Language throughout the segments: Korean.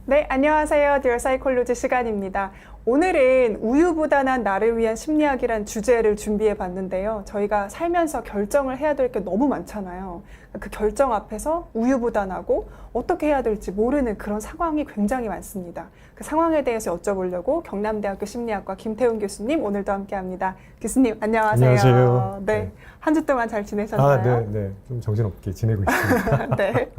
네, 안녕하세요. 디얼 사이콜로지 시간입니다. 오늘은 우유부단한 나를 위한 심리학이란 주제를 준비해 봤는데요. 저희가 살면서 결정을 해야 될 게 너무 많잖아요. 그 결정 앞에서 우유부단하고 어떻게 해야 될지 모르는 그런 상황이 굉장히 많습니다. 그 상황에 대해서 여쭤보려고 경남대학교 심리학과 김태훈 교수님 오늘도 함께합니다. 교수님 안녕하세요. 안녕하세요. 네, 한 주 동안 잘 지내셨나요? 네. 좀 정신없게 지내고 있습니다. 네. 네.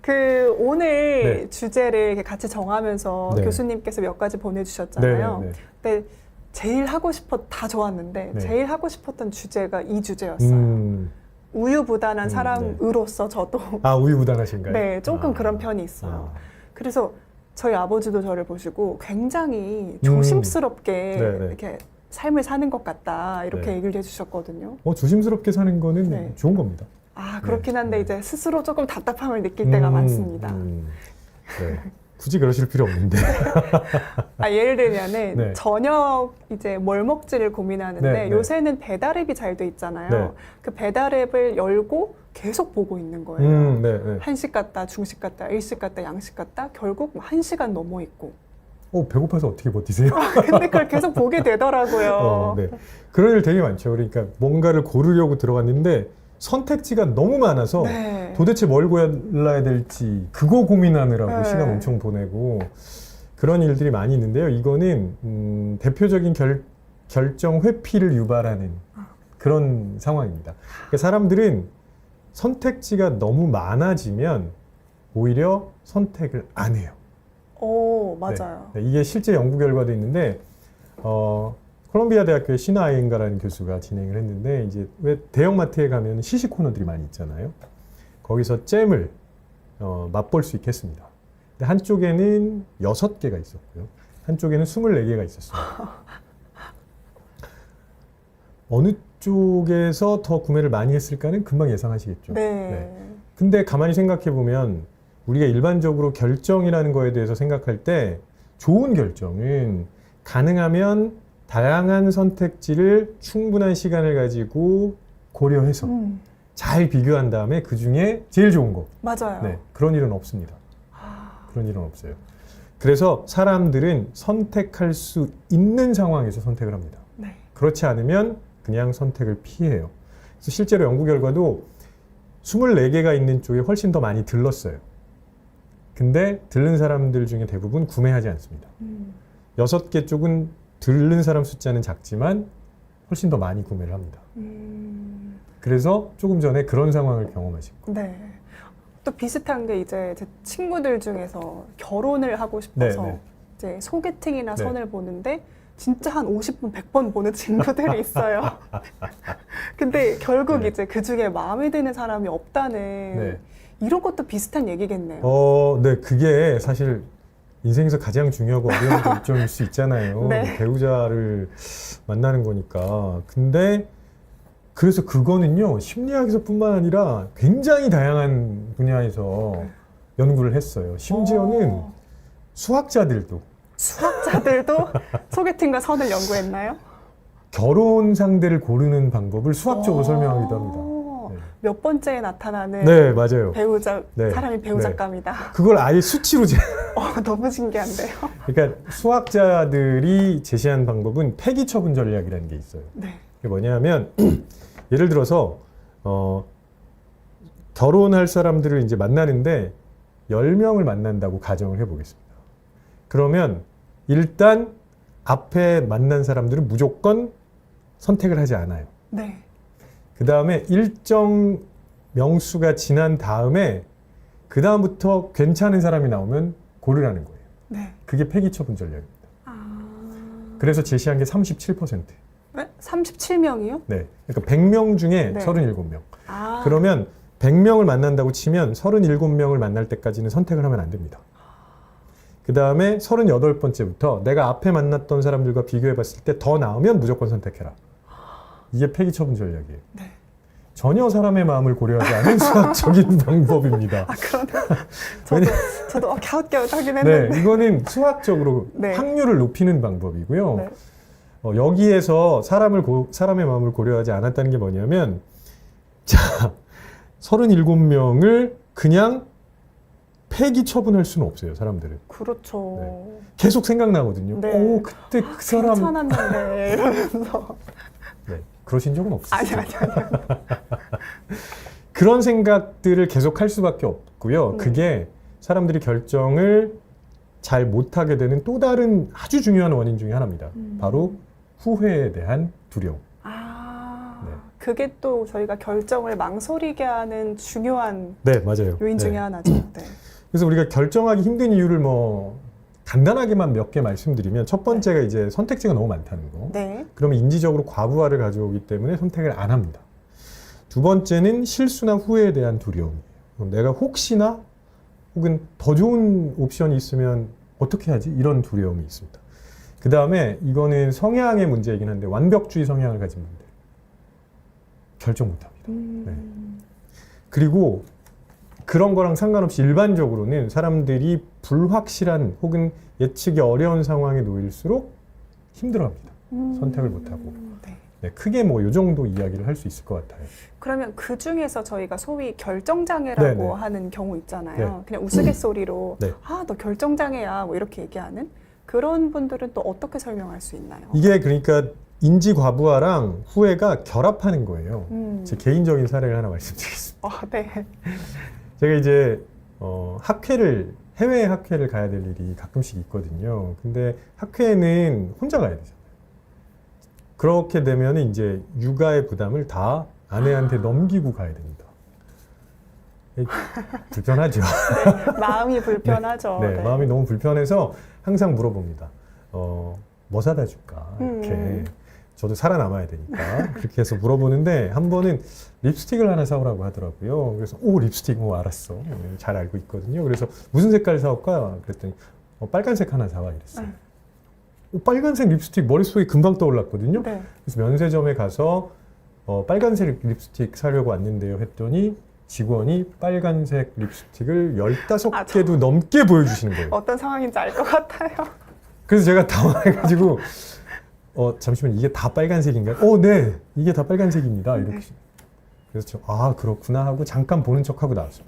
그 오늘 네. 주제를 이렇게 같이 정하면서 네. 교수님께서 몇 가지 보내주셨잖아요. 네. 근데 제일 하고 다 좋았는데 네. 제일 하고 싶었던 주제가 이 주제였어요. 우유부단한 네. 사람으로서 저도 우유부단하신가요? 네, 조금 그런 편이 있어요. 그래서 저희 아버지도 저를 보시고 굉장히 조심스럽게 네. 이렇게 삶을 사는 것 같다 이렇게 네. 얘기를 해주셨거든요. 조심스럽게 사는 거는 네. 좋은 겁니다. 아, 그렇긴 네. 한데 네. 이제 스스로 조금 답답함을 느낄 때가 많습니다. 네. 굳이 그러실 필요 없는데. 예를 들면은 네. 저녁 이제 뭘 먹지를 고민하는데 네. 요새는 배달앱이 잘 돼 있잖아요. 네. 그 배달앱을 열고 계속 보고 있는 거예요. 네. 한식 같다, 중식 같다, 일식 같다, 양식 같다. 결국 1시간 넘어 있고. 배고파서 어떻게 버티세요? 근데 그걸 계속 보게 되더라고요. 네. 그런 일 되게 많죠. 그러니까 뭔가를 고르려고 들어갔는데 선택지가 너무 많아서 네. 도대체 뭘 골라야 될지 그거 고민하느라고 네. 시간 엄청 보내고 그런 일들이 많이 있는데요. 이거는 대표적인 결정 회피를 유발하는 그런 상황입니다. 그러니까 사람들은 선택지가 너무 많아지면 오히려 선택을 안 해요. 오, 맞아요. 네, 이게 실제 연구 결과도 있는데 콜롬비아 대학교의 시나 아이엔가라는 교수가 진행을 했는데 이제 왜 대형마트에 가면 시식 코너들이 많이 있잖아요. 거기서 잼을 맛볼 수 있게 했습니다. 근데 한쪽에는 6개가 있었고요. 한쪽에는 24개가 있었어요. 어느 쪽에서 더 구매를 많이 했을까는 금방 예상하시겠죠. 네. 근데 가만히 생각해 보면 우리가 일반적으로 결정이라는 거에 대해서 생각할 때 좋은 결정은 가능하면 다양한 선택지를 충분한 시간을 가지고 고려해서 잘 비교한 다음에 그 중에 제일 좋은 거. 맞아요. 네, 그런 일은 없습니다. 그런 일은 없어요. 그래서 사람들은 선택할 수 있는 상황에서 선택을 합니다. 네. 그렇지 않으면 그냥 선택을 피해요. 그래서 실제로 연구 결과도 24개가 있는 쪽에 훨씬 더 많이 들렀어요. 근데 들른 사람들 중에 대부분 구매하지 않습니다. 6개 쪽은 들른 사람 숫자는 작지만 훨씬 더 많이 구매를 합니다. 그래서 조금 전에 그런 상황을 경험하시고. 네. 또 비슷한 게 이제 제 친구들 중에서 결혼을 하고 싶어서 네. 이제 소개팅이나 네. 선을 보는데 진짜 한 50분, 100번 보는 친구들이 있어요. 근데 결국 네. 이제 그 중에 마음에 드는 사람이 없다는 네. 이런 것도 비슷한 얘기겠네요. 네, 그게 사실 인생에서 가장 중요하고 어려운 결정일 수 있잖아요. 네. 배우자를 만나는 거니까. 근데 그래서 그거는요, 심리학에서뿐만 아니라 굉장히 다양한 분야에서 연구를 했어요. 심지어는 수학자들도 소개팅과 선을 연구했나요? 결혼 상대를 고르는 방법을 수학적으로 설명하기도 합니다. 몇 번째에 나타나는 네, 맞아요. 배우자, 네. 사람이 배우자감이다. 그걸 아예 수치로 너무 신기한데요? 그러니까 수학자들이 제시한 방법은 폐기 처분 전략이라는 게 있어요. 네. 그게 뭐냐면 예를 들어서 결혼할 사람들을 이제 만나는데 10명을 만난다고 가정을 해보겠습니다. 그러면 일단 앞에 만난 사람들은 무조건 선택을 하지 않아요. 네. 그 다음에 일정 명수가 지난 다음에 그 다음부터 괜찮은 사람이 나오면 고르라는 거예요. 네. 그게 폐기 처분 전략입니다. 그래서 제시한 게 37%. 네? 37명이요? 네. 그러니까 100명 중에 네. 37명. 그러면 100명을 만난다고 치면 37명을 만날 때까지는 선택을 하면 안 됩니다. 그 다음에 38번째부터 내가 앞에 만났던 사람들과 비교해 봤을 때 더 나으면 무조건 선택해라. 이게 폐기 처분 전략이에요. 네. 전혀 사람의 마음을 고려하지 않은 수학적인 방법입니다. 그러네. 저도 갸웃갸웃하긴 했는데. 네, 이거는 수학적으로 네. 확률을 높이는 방법이고요. 네. 여기에서 사람의 마음을 고려하지 않았다는 게 뭐냐면, 자, 37명을 그냥 폐기 처분할 수는 없어요, 사람들은. 그렇죠. 계속 생각나거든요. 네. 오, 그때 그 사람. 괜찮았는데 이러면서. 네, 그러신 적은 없으시죠? 아니. 그런 생각들을 계속 할 수밖에 없고요. 그게 사람들이 결정을 잘 못하게 되는 또 다른 아주 중요한 원인 중에 하나입니다. 바로 후회에 대한 두려움. 네. 그게 또 저희가 결정을 망설이게 하는 중요한 네, 맞아요. 요인 중에 네. 하나죠. 네. 그래서 우리가 결정하기 힘든 이유를 뭐 간단하게만 몇 개 말씀드리면 첫 번째가 이제 선택지가 너무 많다는 거. 네. 그러면 인지적으로 과부하를 가져오기 때문에 선택을 안 합니다. 두 번째는 실수나 후회에 대한 두려움이에요. 내가 혹시나 혹은 더 좋은 옵션이 있으면 어떻게 하지? 이런 두려움이 있습니다. 그 다음에 이거는 성향의 문제이긴 한데 완벽주의 성향을 가진 분들 결정 못합니다. 네. 그리고 그런 거랑 상관없이 일반적으로는 사람들이 불확실한 혹은 예측이 어려운 상황에 놓일수록 힘들어합니다. 선택을 못하고. 네. 네, 크게 뭐 요 정도 이야기를 할 수 있을 것 같아요. 그러면 그 중에서 저희가 소위 결정장애라고 네네. 하는 경우 있잖아요. 네. 그냥 우스갯소리로 네. 아, 너 결정장애야 뭐 이렇게 얘기하는 그런 분들은 또 어떻게 설명할 수 있나요? 이게 그러니까 인지 과부하랑 후회가 결합하는 거예요. 제 개인적인 사례를 하나 말씀드리겠습니다. 네. 제가 이제 해외 학회를 가야 될 일이 가끔씩 있거든요. 근데 학회는 혼자 가야 되잖아요. 그렇게 되면 이제 육아의 부담을 다 아내한테 넘기고 가야 됩니다. 불편하죠. 네, 마음이 불편하죠. 네, 마음이 너무 불편해서 항상 물어봅니다. 뭐 사다 줄까? 이렇게. 저도 살아남아야 되니까. 그렇게 해서 물어보는데 한 번은 립스틱을 하나 사오라고 하더라고요. 그래서 립스틱 알았어. 잘 알고 있거든요. 그래서 무슨 색깔 사올까? 그랬더니 빨간색 하나 사와 이랬어요. 빨간색 립스틱 머릿속에 금방 떠올랐거든요. 네. 그래서 면세점에 가서 빨간색 립스틱 사려고 왔는데요 했더니 직원이 빨간색 립스틱을 15개도 넘게 보여주시는 거예요. 어떤 상황인지 알 것 같아요. 그래서 제가 당황해가지고 잠시만 이게 다 빨간색인가요? 네, 이게 다 빨간색입니다. 이렇게. 그래서 그렇구나 하고 잠깐 보는 척하고 나왔어요.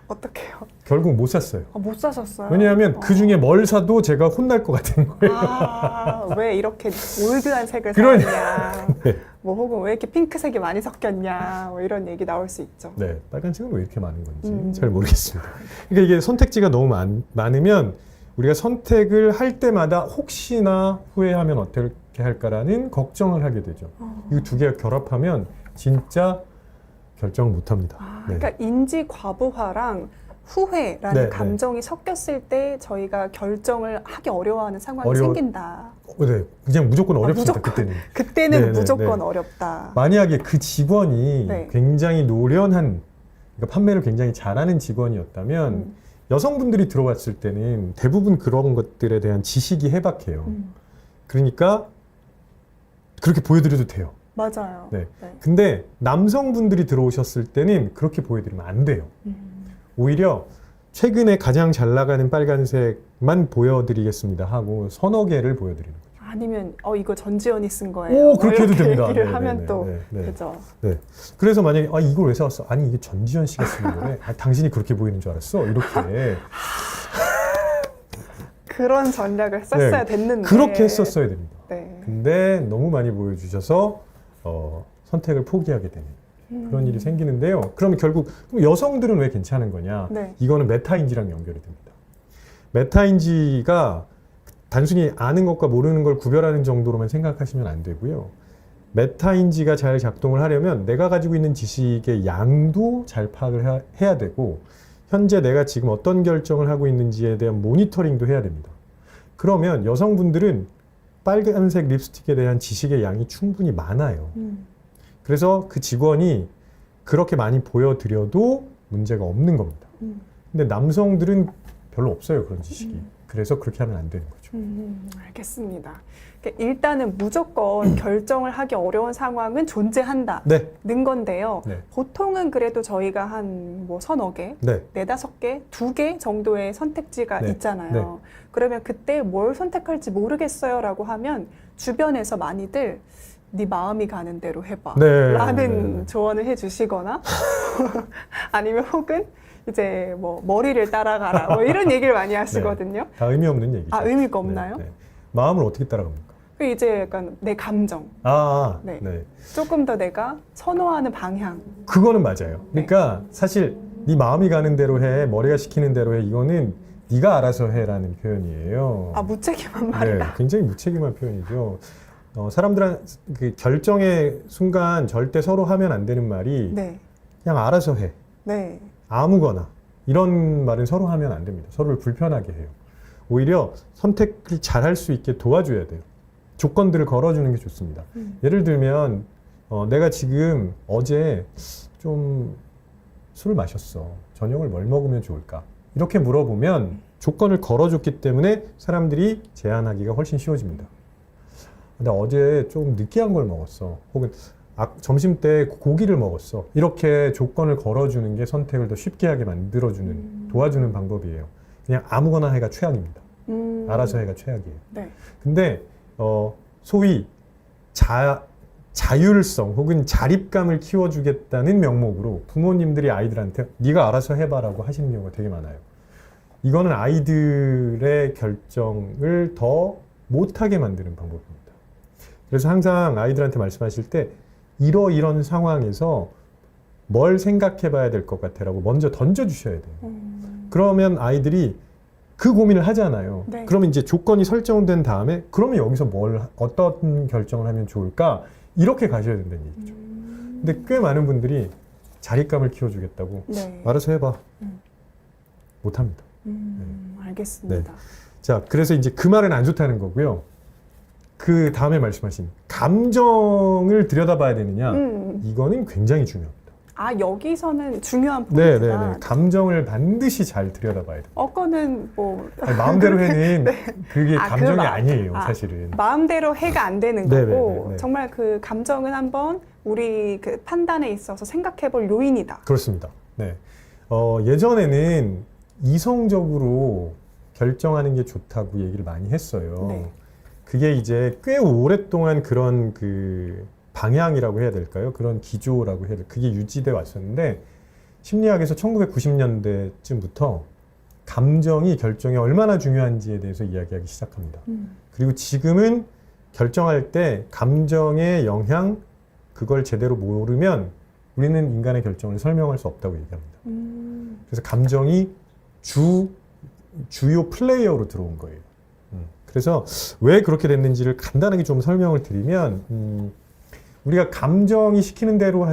어떡해요? 결국 못 샀어요. 못 사셨어요? 왜냐하면 그 중에 뭘 사도 제가 혼날 것 같은 거예요. 왜 이렇게 올드한 색을 그러니까. 샀냐? 네. 뭐 혹은 왜 이렇게 핑크색이 많이 섞였냐? 뭐 이런 얘기 나올 수 있죠. 네, 빨간색은 왜 이렇게 많은 건지 잘 모르겠습니다. 그러니까 이게 선택지가 너무 많으면 우리가 선택을 할 때마다 혹시나 후회하면 어떻게 할까라는 걱정을 하게 되죠. 이 두 개가 결합하면 진짜 결정을 못 합니다. 그러니까 인지 과부하랑 후회라는 네, 감정이 섞였을 때 저희가 결정을 하기 어려워하는 상황이 생긴다. 네, 그냥 무조건 어렵습니다. 무조건. 그때는. 그때는 네, 무조건 네. 어렵다. 만약에 그 직원이 네. 굉장히 노련한, 그러니까 판매를 굉장히 잘하는 직원이었다면 여성분들이 들어왔을 때는 대부분 그런 것들에 대한 지식이 해박해요. 그러니까 그렇게 보여드려도 돼요. 맞아요. 네. 근데 남성분들이 들어오셨을 때는 그렇게 보여드리면 안 돼요. 오히려 최근에 가장 잘 나가는 빨간색만 보여드리겠습니다 하고 서너 개를 보여드리는 거죠. 아니면 이거 전지현이 쓴 거예요. 그렇게 해도 이렇게 됩니다. 얘기를 네, 하면 네, 또 네, 네. 그죠. 네. 그래서 만약에 이걸 왜 사왔어? 아니 이게 전지현 씨가 쓰는 거래. 당신이 그렇게 보이는 줄 알았어. 이렇게. 그런 전략을 썼어야 됐는데. 그렇게 했었어야 됩니다. 네. 근데 너무 많이 보여주셔서 선택을 포기하게 되는 그런 일이 생기는데요. 그러면 결국 그럼 여성들은 왜 괜찮은 거냐? 네. 이거는 메타인지랑 연결이 됩니다. 메타인지가 단순히 아는 것과 모르는 걸 구별하는 정도로만 생각하시면 안 되고요. 메타인지가 잘 작동을 하려면 내가 가지고 있는 지식의 양도 잘 파악을 해야 되고 현재 내가 지금 어떤 결정을 하고 있는지에 대한 모니터링도 해야 됩니다. 그러면 여성분들은 빨간색 립스틱에 대한 지식의 양이 충분히 많아요. 그래서 그 직원이 그렇게 많이 보여드려도 문제가 없는 겁니다. 근데 남성들은 별로 없어요, 그런 지식이. 그래서 그렇게 하면 안 되는 거죠. 알겠습니다. 그러니까 일단은 무조건 결정을 하기 어려운 상황은 존재한다는 네. 건데요. 네. 보통은 그래도 저희가 한 뭐 서너 개, 네. 4-5개, 2개 정도의 선택지가 네. 있잖아요. 네. 그러면 그때 뭘 선택할지 모르겠어요 라고 하면 주변에서 많이들 네 마음이 가는 대로 해봐 네. 라는 네. 조언을 해주시거나 아니면 혹은 이제 뭐 머리를 따라가라 뭐 이런 얘기를 많이 하시거든요. 다 의미 없는 얘기죠. 아, 의미가 없나요? 네, 네. 마음을 어떻게 따라갑니까? 그 이제 약간 내 감정, 네. 네. 조금 더 내가 선호하는 방향. 그거는 맞아요. 그러니까 사실 네 마음이 가는 대로 해, 머리가 시키는 대로 해, 이거는 네가 알아서 해라는 표현이에요. 아, 무책임한 말이다. 네, 굉장히 무책임한 표현이죠. 사람들은 그 결정의 순간 절대 서로 하면 안 되는 말이 네, 그냥 알아서 해, 네. 아무거나 이런 말은 서로 하면 안 됩니다. 서로를 불편하게 해요. 오히려 선택을 잘 할 수 있게 도와줘야 돼요. 조건들을 걸어주는 게 좋습니다. 예를 들면 내가 지금 어제 좀 술을 마셨어. 저녁을 뭘 먹으면 좋을까? 이렇게 물어보면 조건을 걸어줬기 때문에 사람들이 제안하기가 훨씬 쉬워집니다. 근데 어제 좀 느끼한 걸 먹었어. 혹은 점심 때 고기를 먹었어. 이렇게 조건을 걸어주는 게 선택을 더 쉽게 하게 만들어주는, 도와주는 방법이에요. 그냥 아무거나 해가 최악입니다. 알아서 해가 최악이에요. 네. 근데 소위 자율성 혹은 자립감을 키워주겠다는 명목으로 부모님들이 아이들한테 네가 알아서 해봐라고 하시는 경우가 되게 많아요. 이거는 아이들의 결정을 더 못하게 만드는 방법입니다. 그래서 항상 아이들한테 말씀하실 때 이런 상황에서 뭘 생각해 봐야 될 것 같아라고 먼저 던져주셔야 돼요. 그러면 아이들이 그 고민을 하잖아요. 네. 그러면 이제 조건이 설정된 다음에 그러면 여기서 어떤 결정을 하면 좋을까? 이렇게 가셔야 된다는 얘기죠. 근데 꽤 많은 분들이 자립감을 키워주겠다고 네. 알아서 해봐. 못합니다. 알겠습니다. 자, 그래서 이제 그 말은 안 좋다는 거고요. 그 다음에 말씀하신 감정을 들여다봐야 되느냐? 이거는 굉장히 중요합니다. 아, 여기서는 중요한 네, 포인트가 감정을 반드시 잘 들여다봐야 돼요. 거는 뭐 아니, 마음대로 해는 그게 아, 감정이 그 아니에요, 사실은. 마음대로 해가 안 되는 네, 거고 네. 정말 그 감정은 한번 우리 그 판단에 있어서 생각해볼 요인이다. 그렇습니다. 네. 예전에는 이성적으로 결정하는 게 좋다고 얘기를 많이 했어요. 네. 그게 이제 꽤 오랫동안 그런 그 방향이라고 해야 될까요? 그런 기조라고 해야 될까요? 그게 유지돼 왔었는데 심리학에서 1990년대쯤부터 감정이 결정에 얼마나 중요한지에 대해서 이야기하기 시작합니다. 그리고 지금은 결정할 때 감정의 영향, 그걸 제대로 모르면 우리는 인간의 결정을 설명할 수 없다고 얘기합니다. 그래서 감정이 주요 플레이어로 들어온 거예요. 그래서 왜 그렇게 됐는지를 간단하게 좀 설명을 드리면 우리가 감정이 시키는 대로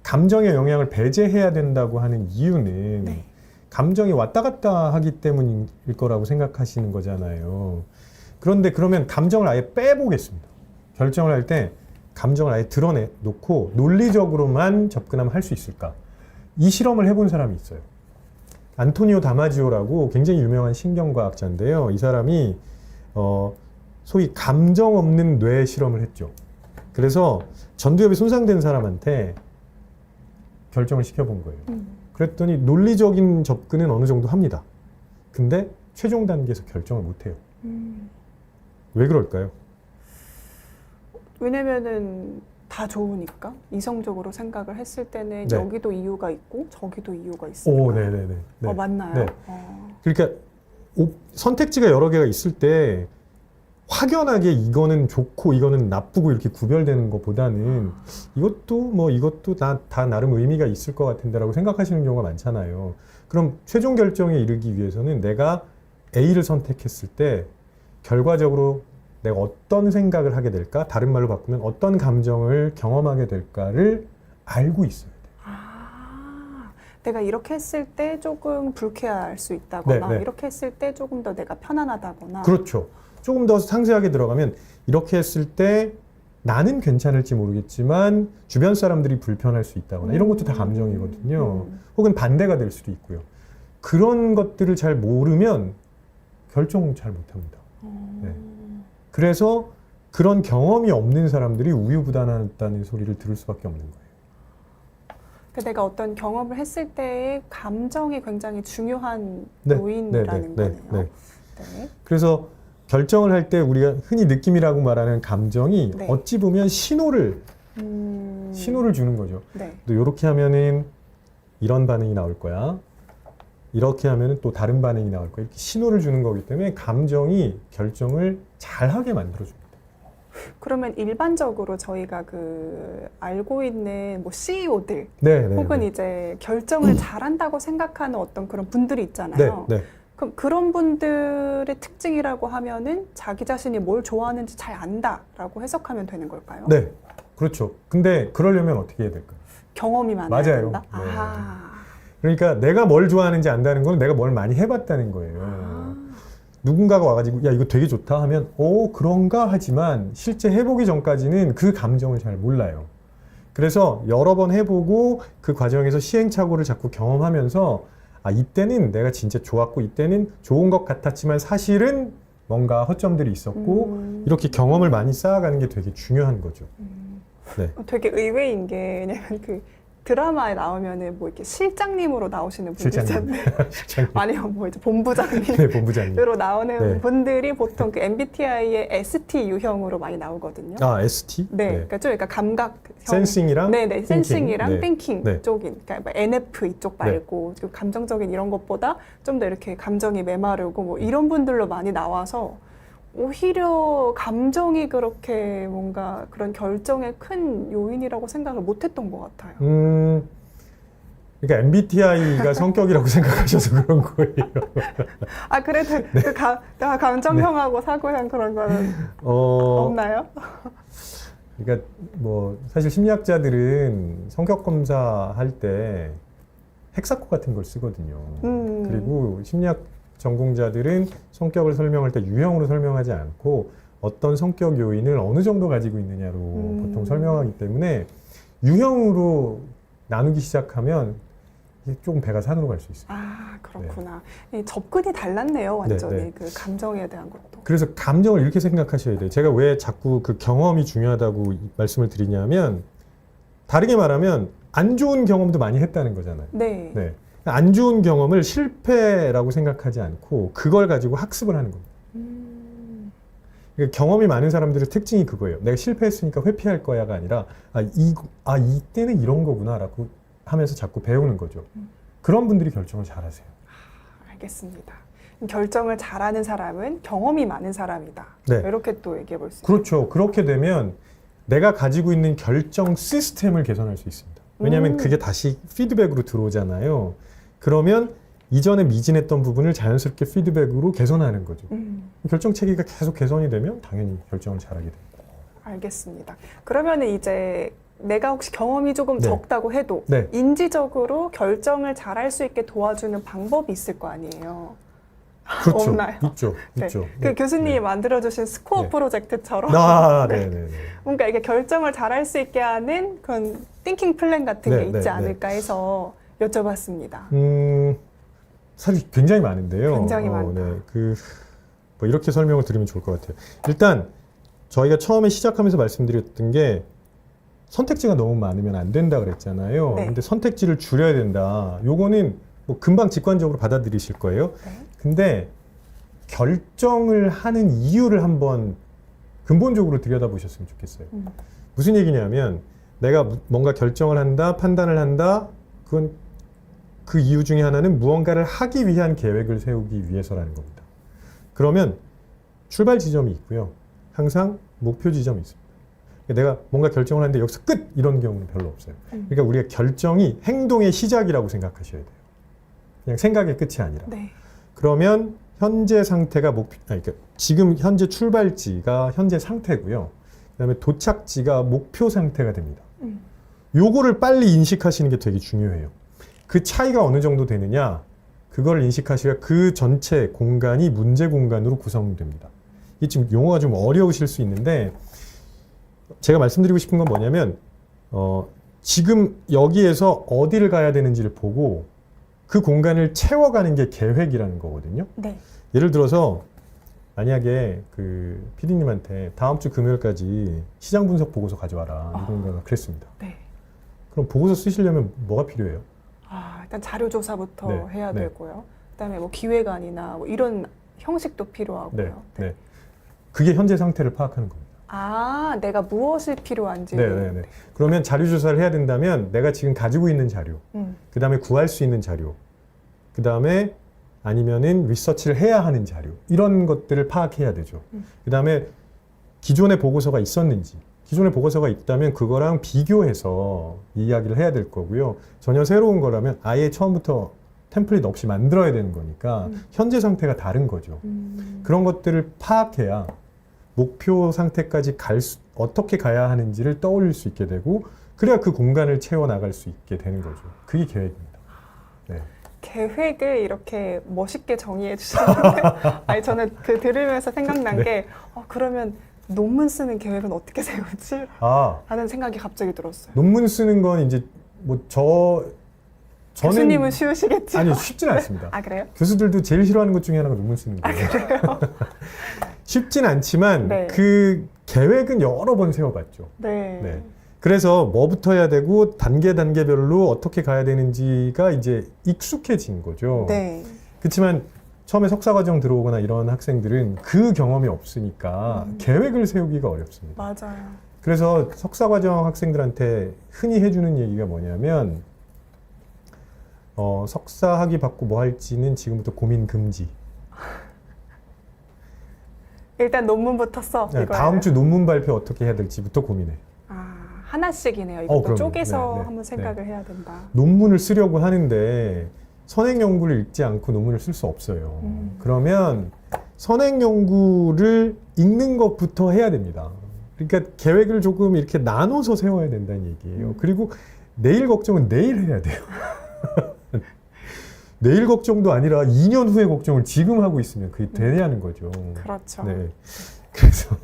감정의 영향을 배제해야 된다고 하는 이유는 네. 감정이 왔다 갔다 하기 때문일 거라고 생각하시는 거잖아요. 그런데 그러면 감정을 아예 빼보겠습니다. 결정을 할 때 감정을 아예 드러내놓고 논리적으로만 접근하면 할 수 있을까? 이 실험을 해본 사람이 있어요. 안토니오 다마지오라고 굉장히 유명한 신경과학자인데요. 이 사람이 소위 감정 없는 뇌 실험을 했죠. 그래서 전두엽이 손상된 사람한테 결정을 시켜본 거예요. 그랬더니 논리적인 접근은 어느 정도 합니다. 근데 최종 단계에서 결정을 못 해요. 왜 그럴까요? 왜냐면은 다 좋으니까 이성적으로 생각을 했을 때는 네. 여기도 이유가 있고 저기도 이유가 있으니까. 네네네. 네. 맞나요? 네. 그러니까 선택지가 여러 개가 있을 때 확연하게 이거는 좋고 이거는 나쁘고 이렇게 구별되는 것보다는 이것도 다 나름 의미가 있을 것 같은데라고 생각하시는 경우가 많잖아요. 그럼 최종 결정에 이르기 위해서는 내가 A를 선택했을 때 결과적으로 내가 어떤 생각을 하게 될까? 다른 말로 바꾸면 어떤 감정을 경험하게 될까를 알고 있어야 돼요. 내가 이렇게 했을 때 조금 불쾌할 수 있다거나 네. 이렇게 했을 때 조금 더 내가 편안하다거나. 그렇죠. 조금 더 상세하게 들어가면 이렇게 했을 때 나는 괜찮을지 모르겠지만 주변 사람들이 불편할 수 있다거나 이런 것도 다 감정이거든요. 혹은 반대가 될 수도 있고요. 그런 것들을 잘 모르면 결정 잘 못합니다. 네. 그래서 그런 경험이 없는 사람들이 우유부단하다는 소리를 들을 수밖에 없는 거예요. 내가 어떤 경험을 했을 때의 감정이 굉장히 중요한 네. 요인이라는 거네요. 네. 그래서 결정을 할 때 우리가 흔히 느낌이라고 말하는 감정이 네. 어찌 보면 신호를 주는 거죠. 네. 또 이렇게 하면은 이런 반응이 나올 거야. 이렇게 하면 또 다른 반응이 나올 거야. 이렇게 신호를 주는 거기 때문에 감정이 결정을 잘하게 만들어줍니다. 그러면 일반적으로 저희가 그 알고 있는 뭐 CEO들 네, 혹은 이제 결정을 잘한다고 생각하는 어떤 그런 분들이 있잖아요. 네. 그럼 그런 분들의 특징이라고 하면은 자기 자신이 뭘 좋아하는지 잘 안다라고 해석하면 되는 걸까요? 네, 그렇죠. 근데 그러려면 어떻게 해야 될까요? 경험이 많아야 맞아요. 된다. 네. 아. 그러니까 내가 뭘 좋아하는지 안다는 건 내가 뭘 많이 해봤다는 거예요. 아. 누군가가 와가지고 야 이거 되게 좋다 하면 오 그런가 하지만 실제 해보기 전까지는 그 감정을 잘 몰라요. 그래서 여러 번 해보고 그 과정에서 시행착오를 자꾸 경험하면서 아 이때는 내가 진짜 좋았고 이때는 좋은 것 같았지만 사실은 뭔가 허점들이 있었고 이렇게 경험을 많이 쌓아가는 게 되게 중요한 거죠. 네. 되게 의외인 게 왜냐면 그 드라마에 나오면은 뭐 이렇게 실장님으로 나오시는 분들 실장님. 있잖아요. 실장님. 아니면 뭐 이제 본부장님. 네, 본부장님. 으로 나오는 네. 분들이 보통 그 MBTI의 ST 유형으로 많이 나오거든요. 아 ST? 네, 그러니까 좀 그러니까 감각, 센싱이랑 네네, 센싱이랑 네. 띵킹 네. 쪽인, 그러니까 뭐 NF 이쪽 말고 좀 감정적인 이런 것보다 좀 더 이렇게 감정이 메마르고 뭐 이런 분들로 많이 나와서 오히려 감정이 그렇게 뭔가 그런 결정의 큰 요인이라고 생각을 못했던 것 같아요. 그러니까 MBTI가 성격이라고 생각하셔서 그런 거예요. 아 그래도 그 감정형하고 사고형 그런 거는 없나요? 그러니까 뭐 사실 심리학자들은 성격 검사할 때 헥사코 같은 걸 쓰거든요. 그리고 심리학 전공자들은 성격을 설명할 때 유형으로 설명하지 않고 어떤 성격 요인을 어느 정도 가지고 있느냐로 보통 설명하기 때문에 유형으로 나누기 시작하면 이게 조금 배가 산으로 갈 수 있어요. 아 그렇구나. 이 접근이 달랐네요, 완전히. 네. 그 감정에 대한 것도. 그래서 감정을 이렇게 생각하셔야 돼요. 제가 왜 자꾸 그 경험이 중요하다고 말씀을 드리냐면 다르게 말하면 안 좋은 경험도 많이 했다는 거잖아요. 네. 네. 안 좋은 경험을 실패라고 생각하지 않고 그걸 가지고 학습을 하는 겁니다. 그러니까 경험이 많은 사람들의 특징이 그거예요. 내가 실패했으니까 회피할 거야가 아니라 이때는 이런 거구나라고 하면서 자꾸 배우는 거죠. 그런 분들이 결정을 잘하세요. 알겠습니다. 결정을 잘하는 사람은 경험이 많은 사람이다. 네. 이렇게 또 얘기해 볼 수 있어요. 그렇죠. 그렇게 되면 내가 가지고 있는 결정 시스템을 개선할 수 있습니다. 왜냐하면 그게 다시 피드백으로 들어오잖아요. 그러면 이전에 미진했던 부분을 자연스럽게 피드백으로 개선하는 거죠. 결정 체계가 계속 개선이 되면 당연히 결정을 잘하게 됩니다. 알겠습니다. 그러면 이제 내가 혹시 경험이 조금 네. 적다고 해도 네. 인지적으로 결정을 잘할 수 있게 도와주는 방법이 있을 거 아니에요. 그렇죠. 없나요? 있죠. 네. 있죠. 그 교수님이 만들어주신 스코어 네. 프로젝트처럼 네네네. 뭔가 이게 결정을 잘할 수 있게 하는 그런 띵킹 플랜 같은 네, 게 네, 있지 네. 않을까 해서 여쭤봤습니다. 사실 굉장히 많은데요. 굉장히 많다. 뭐 이렇게 설명을 드리면 좋을 것 같아요. 일단 저희가 처음에 시작하면서 말씀드렸던 게 선택지가 너무 많으면 안 된다 그랬잖아요. 네. 근데 선택지를 줄여야 된다. 요거는 뭐 금방 직관적으로 받아들이실 거예요. 네. 근데 결정을 하는 이유를 한번 근본적으로 들여다보셨으면 좋겠어요. 무슨 얘기냐면 내가 뭔가 결정을 한다, 판단을 한다. 그건 그 이유 중에 하나는 무언가를 하기 위한 계획을 세우기 위해서라는 겁니다. 그러면 출발 지점이 있고요. 항상 목표 지점이 있습니다. 내가 뭔가 결정을 하는데 여기서 끝! 이런 경우는 별로 없어요. 그러니까 우리가 결정이 행동의 시작이라고 생각하셔야 돼요. 그냥 생각의 끝이 아니라. 네. 그러면 현재 상태가 그러니까 지금 현재 출발지가 현재 상태고요. 그다음에 도착지가 목표 상태가 됩니다. 요거를 빨리 인식하시는 게 되게 중요해요. 그 차이가 어느 정도 되느냐, 그걸 인식하시면 그 전체 공간이 문제 공간으로 구성됩니다. 이게 지금 용어가 좀 어려우실 수 있는데 제가 말씀드리고 싶은 건 뭐냐면 지금 여기에서 어디를 가야 되는지를 보고 그 공간을 채워가는 게 계획이라는 거거든요. 네. 예를 들어서 만약에 그 PD님한테 다음 주 금요일까지 시장 분석 보고서 가져와라 누군가가 그랬습니다. 네. 그럼 보고서 쓰시려면 뭐가 필요해요? 일단 자료 조사부터 네, 해야 네. 되고요. 그다음에 뭐 기획안이나 뭐 이런 형식도 필요하고요. 네. 그게 현재 상태를 파악하는 겁니다. 내가 무엇이 필요한지. 네. 그러면 자료 조사를 해야 된다면 내가 지금 가지고 있는 자료, 음. 그 다음에 구할 수 있는 자료, 그 다음에 아니면은 리서치를 해야 하는 자료, 이런 것들을 파악해야 되죠. 그 다음에 기존의 보고서가 있었는지, 기존의 보고서가 있다면 그거랑 비교해서 이야기를 해야 될 거고요. 전혀 새로운 거라면 아예 처음부터 템플릿 없이 만들어야 되는 거니까 현재 상태가 다른 거죠. 그런 것들을 파악해야 목표 상태까지 어떻게 가야 하는지를 떠올릴 수 있게 되고, 그래야 그 공간을 채워나갈 수 있게 되는 거죠. 그게 계획입니다. 네. 계획을 이렇게 멋있게 정의해 주시는데 아니 저는 그 들으면서 생각난 네. 게 그러면 논문 쓰는 계획은 어떻게 세우지? 아, 하는 생각이 갑자기 들었어요. 논문 쓰는 건 이제 저는 교수님은 쉬우시겠죠? 아니, 쉽진 않습니다. 아 그래요? 교수들도 제일 싫어하는 것 중에 하나가 논문 쓰는 거예요. 쉽진 않지만 네. 그 계획은 여러 번 세워봤죠. 네. 네. 그래서 뭐부터 해야 되고 단계별로 어떻게 가야 되는지가 이제 익숙해진 거죠. 네. 그렇지만 처음에 석사과정 들어오거나 이런 학생들은 그 경험이 없으니까 계획을 세우기가 어렵습니다. 맞아요. 그래서 석사과정 학생들한테 흔히 해주는 얘기가 뭐냐면 석사 학위 받고 뭐 할지는 지금부터 고민 금지. 일단 논문부터 써. 네, 이거예요? 다음 주 논문 발표 어떻게 해야 될지부터 고민해. 하나씩이네요. 이것도 그럼요. 쪼개서 네, 네, 한번 생각을 해야 된다. 논문을 쓰려고 하는데 선행 연구를 읽지 않고 논문을 쓸 수 없어요. 그러면 선행 연구를 읽는 것부터 해야 됩니다. 그러니까 계획을 조금 이렇게 나눠서 세워야 된다는 얘기예요. 그리고 내일 걱정은 내일 해야 돼요. 내일 걱정도 아니라 2년 후의 걱정을 지금 하고 있으면 그게 되냐는 거죠. 그렇죠. 네. 그래서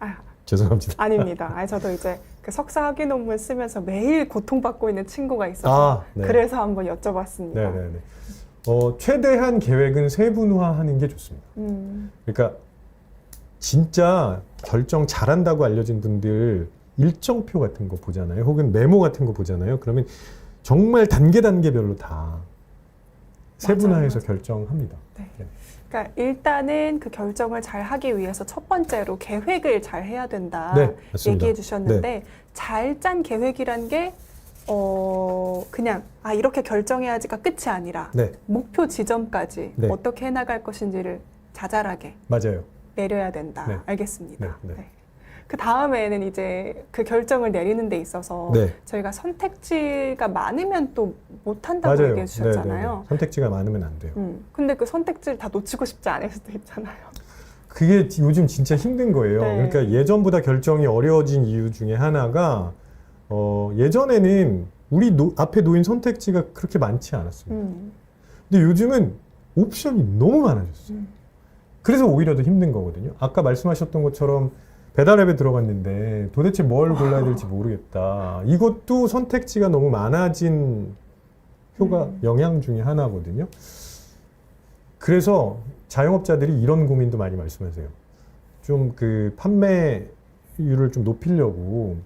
아, 죄송합니다. 아닙니다. 아니, 저도 이제 그 석사 학위 논문 쓰면서 매일 고통받고 있는 친구가 있어서 네. 그래서 한번 여쭤봤습니다. 네네네. 최대한 계획은 세분화하는 게 좋습니다. 그러니까 진짜 결정 잘한다고 알려진 분들 일정표 같은 거 보잖아요. 혹은 메모 같은 거 보잖아요. 그러면 정말 단계별로 다 세분화해서 맞아요. 결정합니다. 네. 네. 그러니까 일단은 그 결정을 잘 하기 위해서 첫 번째로 계획을 잘 해야 된다 네, 맞습니다. 얘기해 주셨는데 잘 짠 계획이란 게 그냥 이렇게 결정해야지가 끝이 아니라 네, 목표 지점까지 네. 어떻게 해나갈 것인지를 자잘하게 맞아요. 내려야 된다. 네. 알겠습니다. 네, 네. 네. 그 다음에는 이제 그 결정을 내리는 데 있어서 네. 저희가 선택지가 많으면 또 못한다고 맞아요. 얘기해 주셨잖아요. 네. 선택지가 많으면 안 돼요. 근데 그 선택지를 다 놓치고 싶지 않을 수도 있잖아요. 그게 요즘 진짜 힘든 거예요. 네. 그러니까 예전보다 결정이 어려워진 이유 중에 하나가 예전에는 우리 앞에 놓인 선택지가 그렇게 많지 않았습니다. 근데 요즘은 옵션이 너무 많아졌어요. 그래서 오히려 더 힘든 거거든요. 아까 말씀하셨던 것처럼 배달앱에 들어갔는데 도대체 뭘 골라야 될지 모르겠다. 이것도 선택지가 너무 많아진 영향 중에 하나거든요. 그래서 자영업자들이 이런 고민도 많이 말씀하세요. 좀 그 판매율을 좀 높이려고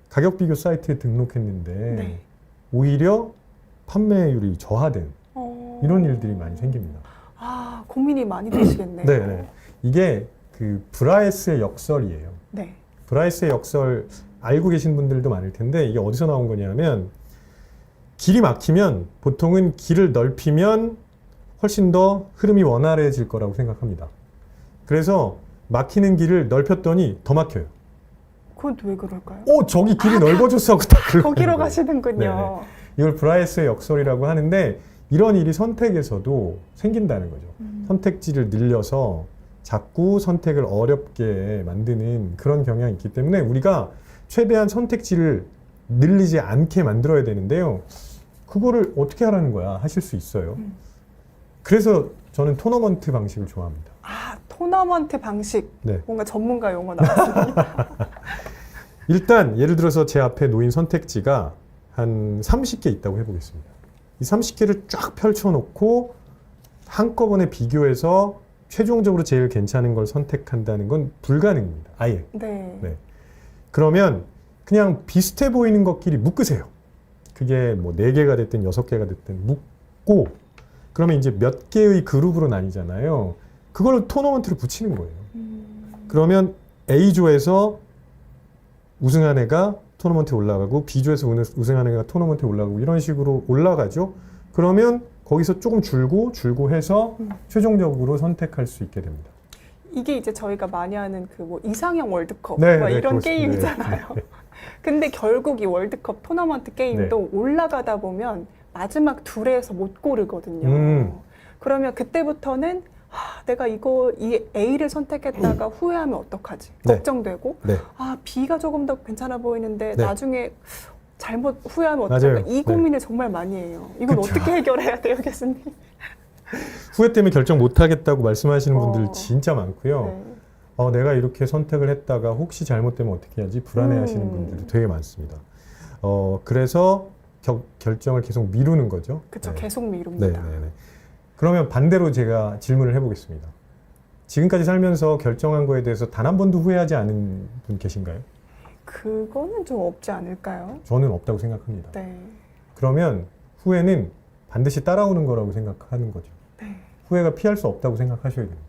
가격 비교 사이트에 등록했는데 네. 오히려 판매율이 저하된 이런 일들이 많이 생깁니다. 고민이 많이 되시겠네요. 네. 이게 그 브라이스의 역설이에요. 네. 브라이스의 역설 알고 계신 분들도 많을 텐데 이게 어디서 나온 거냐면 길이 막히면 보통은 길을 넓히면 훨씬 더 흐름이 원활해질 거라고 생각합니다. 그래서 막히는 길을 넓혔더니 더 막혀요. 그건 왜 그럴까요? 저기 길이 넓어졌어 하고 딱 긁고 거기로 있는 거예요. 가시는군요. 네네. 이걸 브라이스의 역설이라고 하는데 이런 일이 선택에서도 생긴다는 거죠. 선택지를 늘려서 자꾸 선택을 어렵게 만드는 그런 경향이 있기 때문에 우리가 최대한 선택지를 늘리지 않게 만들어야 되는데요. 그거를 어떻게 하라는 거야? 하실 수 있어요. 그래서 저는 토너먼트 방식을 좋아합니다. 토너먼트 방식. 네. 뭔가 전문가 용어 나왔습니다. 일단 예를 들어서 제 앞에 놓인 선택지가 한 30개 있다고 해보겠습니다. 이 30개를 쫙 펼쳐놓고 한꺼번에 비교해서 최종적으로 제일 괜찮은 걸 선택한다는 건 불가능입니다. 아예. 네. 그러면 그냥 비슷해 보이는 것끼리 묶으세요. 그게 뭐 4개가 됐든 6개가 됐든 묶고 그러면 이제 몇 개의 그룹으로 나뉘잖아요. 그걸 토너먼트를 붙이는 거예요. 그러면 A조에서 우승한 애가 토너먼트에 올라가고 B조에서 우승한 애가 토너먼트에 올라가고 이런 식으로 올라가죠. 그러면 거기서 조금 줄고 해서 최종적으로 선택할 수 있게 됩니다. 이게 이제 저희가 많이 하는 그 뭐 이상형 월드컵 네, 막 네, 이런 그렇습니다. 게임이잖아요. 네, 근데 결국 이 월드컵 토너먼트 게임도 올라가다 보면 마지막 둘에서 못 고르거든요. 그러면 그때부터는 내가 이 A를 선택했다가 후회하면 어떡하지? 네. 걱정되고 네. B가 조금 더 괜찮아 보이는데 네. 나중에 잘못 후회하면 어떡할까? 맞아요. 이 고민을 정말 많이 해요. 이건 그쵸. 어떻게 해결해야 돼요, 교수님? 후회 때문에 결정 못 하겠다고 말씀하시는 분들 진짜 많고요. 네. 내가 이렇게 선택을 했다가 혹시 잘못되면 어떻게 하지? 불안해하시는 분들도 되게 많습니다. 그래서 결정을 계속 미루는 거죠. 그쵸, 네. 계속 네, 미룹니다. 네, 네. 그러면 반대로 제가 질문을 해보겠습니다. 지금까지 살면서 결정한 거에 대해서 단 한 번도 후회하지 않은 분 계신가요? 그거는 좀 없지 않을까요? 저는 없다고 생각합니다. 네. 그러면 후회는 반드시 따라오는 거라고 생각하는 거죠. 네. 후회가 피할 수 없다고 생각하셔야 됩니다.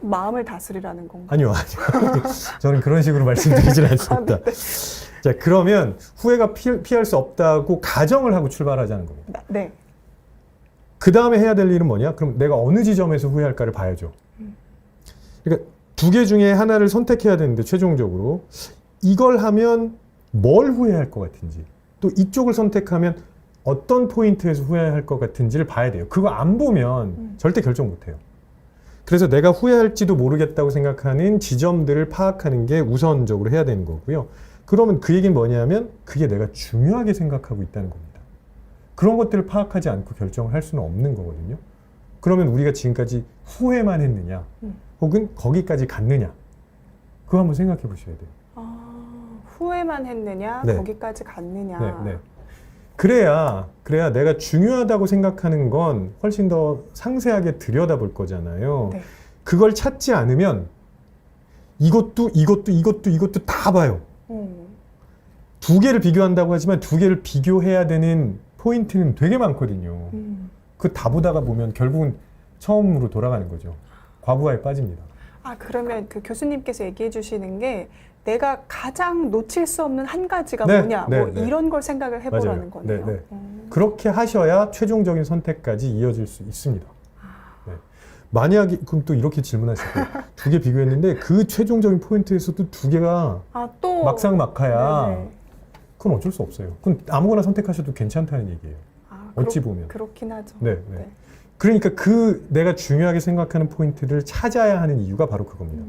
마음을 다스리라는 건가요? 아니요. 저는 그런 식으로 말씀드리질 않습니다. 네. 자, 그러면 후회가 피할 수 없다고 가정을 하고 출발하자는 겁니다. 네. 그 다음에 해야 될 일은 뭐냐? 그럼 내가 어느 지점에서 후회할까를 봐야죠. 그러니까 두 개 중에 하나를 선택해야 되는데 최종적으로 이걸 하면 뭘 후회할 것 같은지 또 이쪽을 선택하면 어떤 포인트에서 후회할 것 같은지를 봐야 돼요. 그거 안 보면 절대 결정 못 해요. 그래서 내가 후회할지도 모르겠다고 생각하는 지점들을 파악하는 게 우선적으로 해야 되는 거고요. 그러면 그 얘기는 뭐냐면 그게 내가 중요하게 생각하고 있다는 겁니다. 그런 것들을 파악하지 않고 결정을 할 수는 없는 거거든요. 그러면 우리가 지금까지 후회만 했느냐 혹은 거기까지 갔느냐 그거 한번 생각해 보셔야 돼요. 후회만 했느냐 네. 거기까지 갔느냐. 네, 네. 그래야 내가 중요하다고 생각하는 건 훨씬 더 상세하게 들여다볼 거잖아요. 네. 그걸 찾지 않으면 이것도 다 봐요. 두 개를 비교한다고 하지만 두 개를 비교해야 되는 포인트는 되게 많거든요. 그 다 보다가 보면 결국은 처음으로 돌아가는 거죠. 과부하에 빠집니다. 그러면 그 교수님께서 얘기해 주시는 게 내가 가장 놓칠 수 없는 한 가지가 네, 뭐냐 네, 뭐 네. 이런 걸 생각을 해보라는 맞아요. 거네요. 네, 네. 그렇게 하셔야 최종적인 선택까지 이어질 수 있습니다. 네. 만약에 그럼 또 이렇게 질문하실 거예요. 두 개 비교했는데 그 최종적인 포인트에서도 두 개가 또 막상막하야. 네네. 그건 어쩔 수 없어요. 그건 아무거나 선택하셔도 괜찮다는 얘기예요. 어찌 보면. 그렇긴 하죠. 네, 네. 그러니까 내가 중요하게 생각하는 포인트를 찾아야 하는 이유가 바로 그겁니다.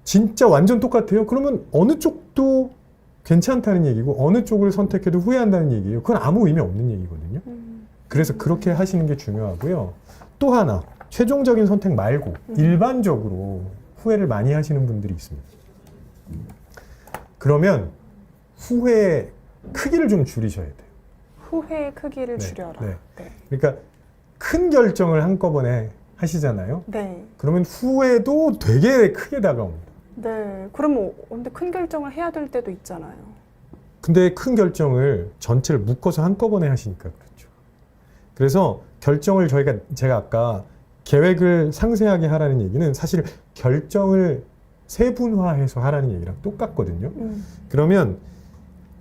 진짜 완전 똑같아요? 그러면 어느 쪽도 괜찮다는 얘기고 어느 쪽을 선택해도 후회한다는 얘기예요. 그건 아무 의미 없는 얘기거든요. 그래서 그렇게 하시는 게 중요하고요. 또 하나, 최종적인 선택 말고 일반적으로 후회를 많이 하시는 분들이 있습니다. 그러면 후회의 크기를 좀 줄이셔야 돼요. 후회의 크기를 네, 줄여라. 네. 네. 그러니까 큰 결정을 한꺼번에 하시잖아요. 네. 그러면 후회도 되게 크게 다가옵니다. 네. 그럼 근데 큰 결정을 해야 될 때도 있잖아요. 근데 큰 결정을 전체를 묶어서 한꺼번에 하시니까 그렇죠. 그래서 결정을 제가 아까 계획을 상세하게 하라는 얘기는 사실 결정을 세분화해서 하라는 얘기랑 똑같거든요. 그러면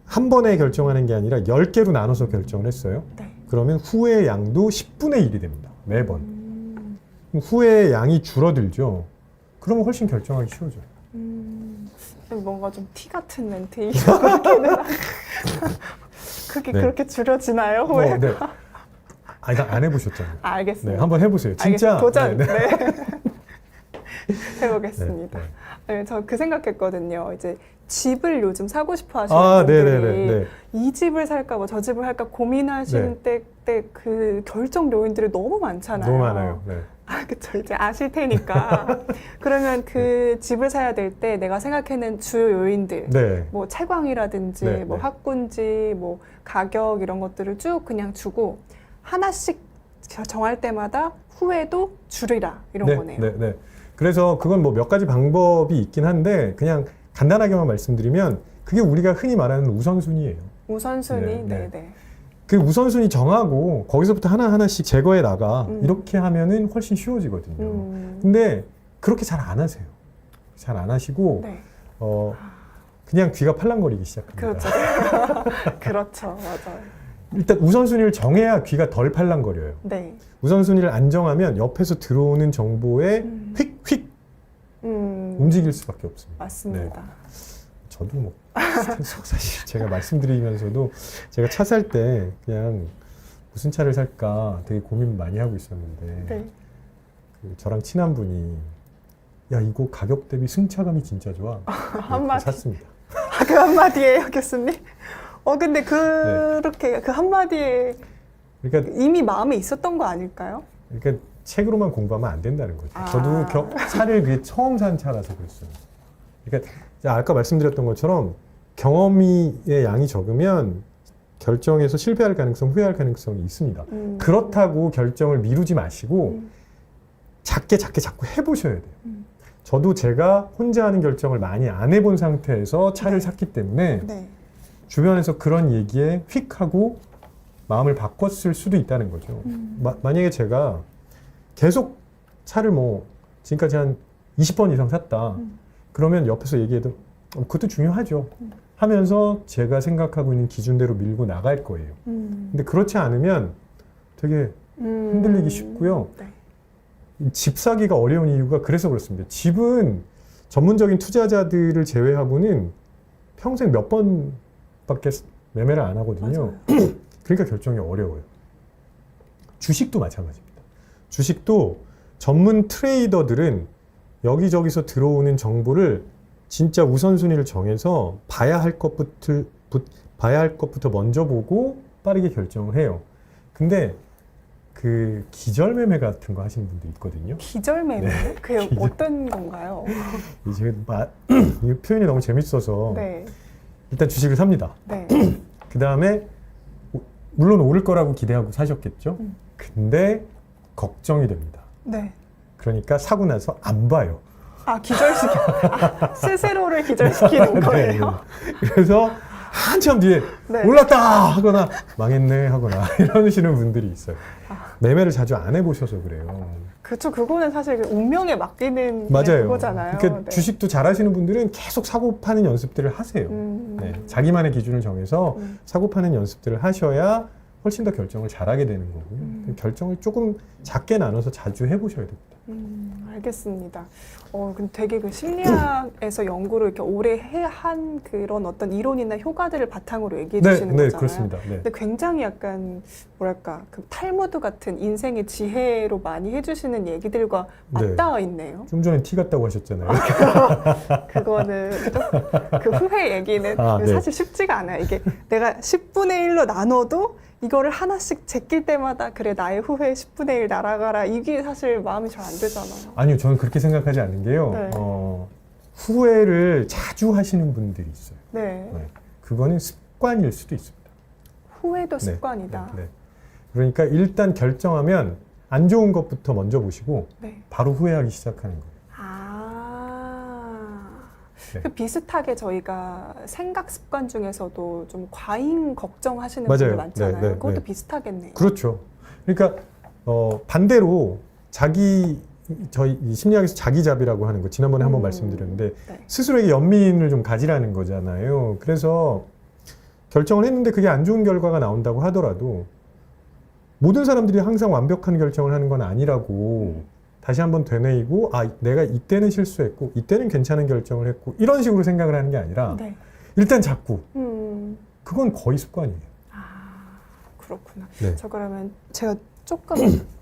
한 번에 결정하는 게 아니라 10개로 나눠서 결정을 했어요. 네. 그러면 후회의 양도 10분의 1이 됩니다. 매번. 후회의 양이 줄어들죠. 그러면 훨씬 결정하기 쉬워져요. 뭔가 좀 티 같은 멘트 이렇게는 그게 네. 그렇게 줄여지나요? 후회가? 네. 안 해보셨잖아요. 알겠습니다. 네, 한번 해보세요. 진짜. 알겠습니다. 도전. 네, 네. 해보겠습니다. 네. 저 그 생각했거든요. 이제 집을 요즘 사고 싶어 하시는 분들이 네. 이 집을 살까 뭐 저 집을 할까 고민하시는 때 그 결정 요인들이 너무 많잖아요. 너무 많아요. 네. 그쵸. 이제 아실 테니까. 그러면 그 집을 사야 될 때 내가 생각하는 주요 요인들, 네. 뭐 채광이라든지, 네, 뭐 네. 학군지, 뭐 가격 이런 것들을 쭉 그냥 주고 하나씩 정할 때마다 후회도 줄이라 이런 거네요. 네. 그래서 그건 뭐 몇 가지 방법이 있긴 한데 그냥 간단하게만 말씀드리면 그게 우리가 흔히 말하는 우선순위예요. 우선순위, 네. 네. 그 우선순위 정하고 거기서부터 하나하나씩 제거해 나가 이렇게 하면은 훨씬 쉬워지거든요. 근데 그렇게 잘 안 하세요. 잘 안 하시고 네. 그냥 귀가 팔랑거리기 시작합니다. 그렇죠. 그렇죠. 맞아요. 일단 우선순위를 정해야 귀가 덜 팔랑거려요. 네. 우선순위를 안 정하면 옆에서 들어오는 정보에 휙휙 움직일 수밖에 없습니다. 맞습니다. 저도 뭐 사실 제가 말씀드리면서도 제가 차 살 때 그냥 무슨 차를 살까 되게 고민 많이 하고 있었는데 네. 그 저랑 친한 분이 야 이거 가격 대비 승차감이 진짜 좋아. 한마디. 샀습니다. 그 한마디예요, 교수님? 근데 그렇게 그 한마디에 그러니까 이미 마음에 있었던 거 아닐까요? 그러니까 책으로만 공부하면 안 된다는 거죠. 아. 저도 차를 그게 처음 산 차라서 그랬어요. 그러니까 아까 말씀드렸던 것처럼 경험의 양이 적으면 결정에서 실패할 가능성, 후회할 가능성이 있습니다. 그렇다고 결정을 미루지 마시고 작게 자꾸 해보셔야 돼요. 저도 제가 혼자 하는 결정을 많이 안 해본 상태에서 차를 샀기 때문에 네. 주변에서 그런 얘기에 휙 하고 마음을 바꿨을 수도 있다는 거죠. 만약에 제가 계속 차를 뭐 지금까지 한 20번 이상 샀다. 그러면 옆에서 얘기해도 그것도 중요하죠. 하면서 제가 생각하고 있는 기준대로 밀고 나갈 거예요. 근데 그렇지 않으면 되게 흔들리기 쉽고요. 네. 집 사기가 어려운 이유가 그래서 그렇습니다. 집은 전문적인 투자자들을 제외하고는 평생 몇 번밖에 매매를 안 하거든요. 그러니까 결정이 어려워요. 주식도 마찬가지입니다. 주식도 전문 트레이더들은 여기저기서 들어오는 정보를 진짜 우선순위를 정해서 봐야 할 것부터 먼저 보고 빠르게 결정을 해요. 근데 그 기절매매 같은 거 하시는 분도 있거든요. 기절매매? 네. 그게 어떤 건가요? 이제 이 표현이 너무 재밌어서 네. 일단 주식을 삽니다. 네. 그 다음에 물론 오를 거라고 기대하고 사셨겠죠. 근데 걱정이 됩니다. 네. 그러니까 사고 나서 안 봐요. 스스로를 기절시키는 거예요? 네. 그래서 한참 뒤에 네. 올랐다 하거나 망했네 하거나 이러시는 분들이 있어요. 매매를 자주 안 해보셔서 그래요. 그렇죠. 그거는 사실 운명에 맡기는 맞아요. 그거잖아요. 그러니까 네. 주식도 잘하시는 분들은 계속 사고 파는 연습들을 하세요. 네. 자기만의 기준을 정해서 사고 파는 연습들을 하셔야 훨씬 더 결정을 잘하게 되는 거고요. 결정을 조금 작게 나눠서 자주 해보셔야 됩니다. 알겠습니다. 근데 되게 그 심리학에서 연구를 이렇게 오래 한 그런 어떤 이론이나 효과들을 바탕으로 얘기해 주시는 네, 거잖아요. 그렇습니다. 네. 근데 굉장히 약간 뭐랄까 그 탈무드 같은 인생의 지혜로 많이 해주시는 얘기들과 맞닿아 있네요. 좀 전에 티 같다고 하셨잖아요. 그거는 그 후회 얘기는 네. 사실 쉽지가 않아요. 이게 내가 10분의 1로 나눠도 이거를 하나씩 제낄 때마다 그래 나의 후회 10분의 1 날아가라 이게 사실 마음이 잘 안 되잖아요. 아니요, 저는 그렇게 생각하지 않는 게요. 네. 후회를 자주 하시는 분들이 있어요. 네. 네. 그거는 습관일 수도 있습니다. 후회도 네. 습관이다. 네. 그러니까 일단 결정하면 안 좋은 것부터 먼저 보시고 네. 바로 후회하기 시작하는 거예요. 네. 그 비슷하게 저희가 생각 습관 중에서도 좀 과잉 걱정하시는 맞아요. 분들 많잖아요. 네, 네, 그것도 네. 비슷하겠네요. 그렇죠. 그러니까 반대로 저희 이 심리학에서 자기자비라고 하는 거 지난번에 한번 말씀드렸는데 네. 스스로에게 연민을 좀 가지라는 거잖아요. 그래서 결정을 했는데 그게 안 좋은 결과가 나온다고 하더라도 모든 사람들이 항상 완벽한 결정을 하는 건 아니라고 다시 한번 되뇌이고 내가 이때는 실수했고 이때는 괜찮은 결정을 했고 이런 식으로 생각을 하는 게 아니라 네. 일단 자꾸 그건 거의 습관이에요. 그렇구나. 네. 저 그러면 제가 조금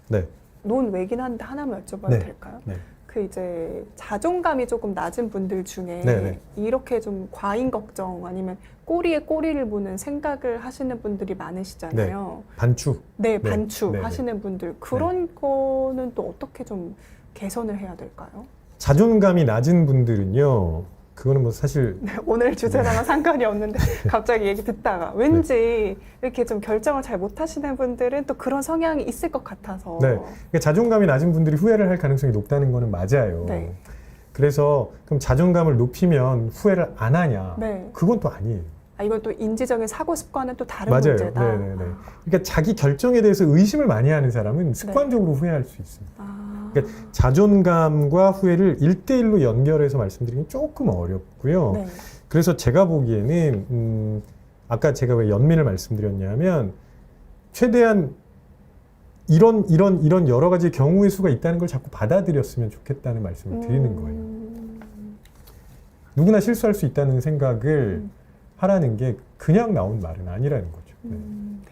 네. 논외긴 한데 하나만 여쭤봐도 네. 될까요? 네. 그 이제 자존감이 조금 낮은 분들 중에 네. 이렇게 좀 과잉 걱정 아니면 꼬리에 꼬리를 무는 생각을 하시는 분들이 많으시잖아요. 반추. 네, 반추 네. 하시는 분들 그런 거는 또 어떻게 좀 개선을 해야 될까요? 자존감이 낮은 분들은요. 그거는 뭐 사실 오늘 주제랑은 상관이 없는데 갑자기 얘기 듣다가 왠지 이렇게 좀 결정을 잘 못하시는 분들은 또 그런 성향이 있을 것 같아서. 네. 그러니까 자존감이 낮은 분들이 후회를 할 가능성이 높다는 거는 맞아요. 네. 그래서 그럼 자존감을 높이면 후회를 안 하냐? 네. 그건 또 아니에요. 이건 또 인지적인 사고 습관은 또 다른 맞아요. 문제다. 네네네. 그러니까 자기 결정에 대해서 의심을 많이 하는 사람은 습관적으로 후회할 수 있습니다. 그러니까 자존감과 후회를 1대1로 연결해서 말씀드리긴 조금 어렵고요. 네. 그래서 제가 보기에는 아까 제가 왜 연민을 말씀드렸냐면 최대한 이런 여러 가지 경우의 수가 있다는 걸 자꾸 받아들였으면 좋겠다는 말씀을 드리는 거예요. 누구나 실수할 수 있다는 생각을 하라는 게 그냥 나온 말은 아니라는 거죠. 네. 네.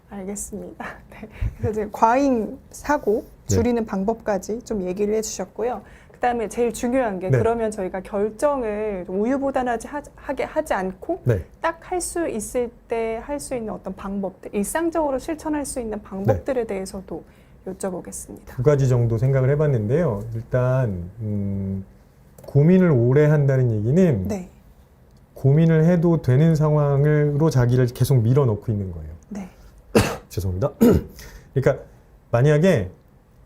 알겠습니다. 네. 그래서 이제 과잉 사고 줄이는 방법까지 좀 얘기를 해주셨고요. 그다음에 제일 중요한 게 네. 그러면 저희가 결정을 좀 우유부단하게 하지 않고 네. 딱 할 수 있을 때 할 수 있는 어떤 방법들, 일상적으로 실천할 수 있는 방법들에 대해서도 여쭤보겠습니다. 두 가지 정도 생각을 해봤는데요. 일단 고민을 오래 한다는 얘기는 네. 고민을 해도 되는 상황으로 자기를 계속 밀어넣고 있는 거예요. 네. 죄송합니다. 그러니까 만약에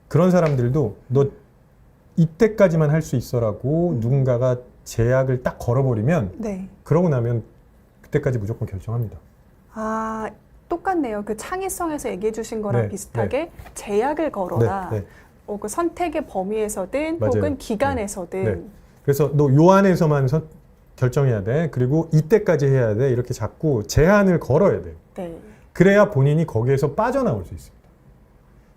그런 사람들도 너 이때까지만 할 수 있어라고 누군가가 제약을 딱 걸어버리면 네. 그러고 나면 그때까지 무조건 결정합니다. 아, 똑같네요. 그 창의성에서 얘기해 주신 거랑 네, 비슷하게 제약을 걸어라. 네, 네. 그 선택의 범위에서든 맞아요. 혹은 기간에서든 네. 그래서 너 요 안에서만 결정해야 돼. 그리고 이때까지 해야 돼. 이렇게 자꾸 제한을 걸어야 돼요. 네. 그래야 본인이 거기에서 빠져나올 수 있습니다.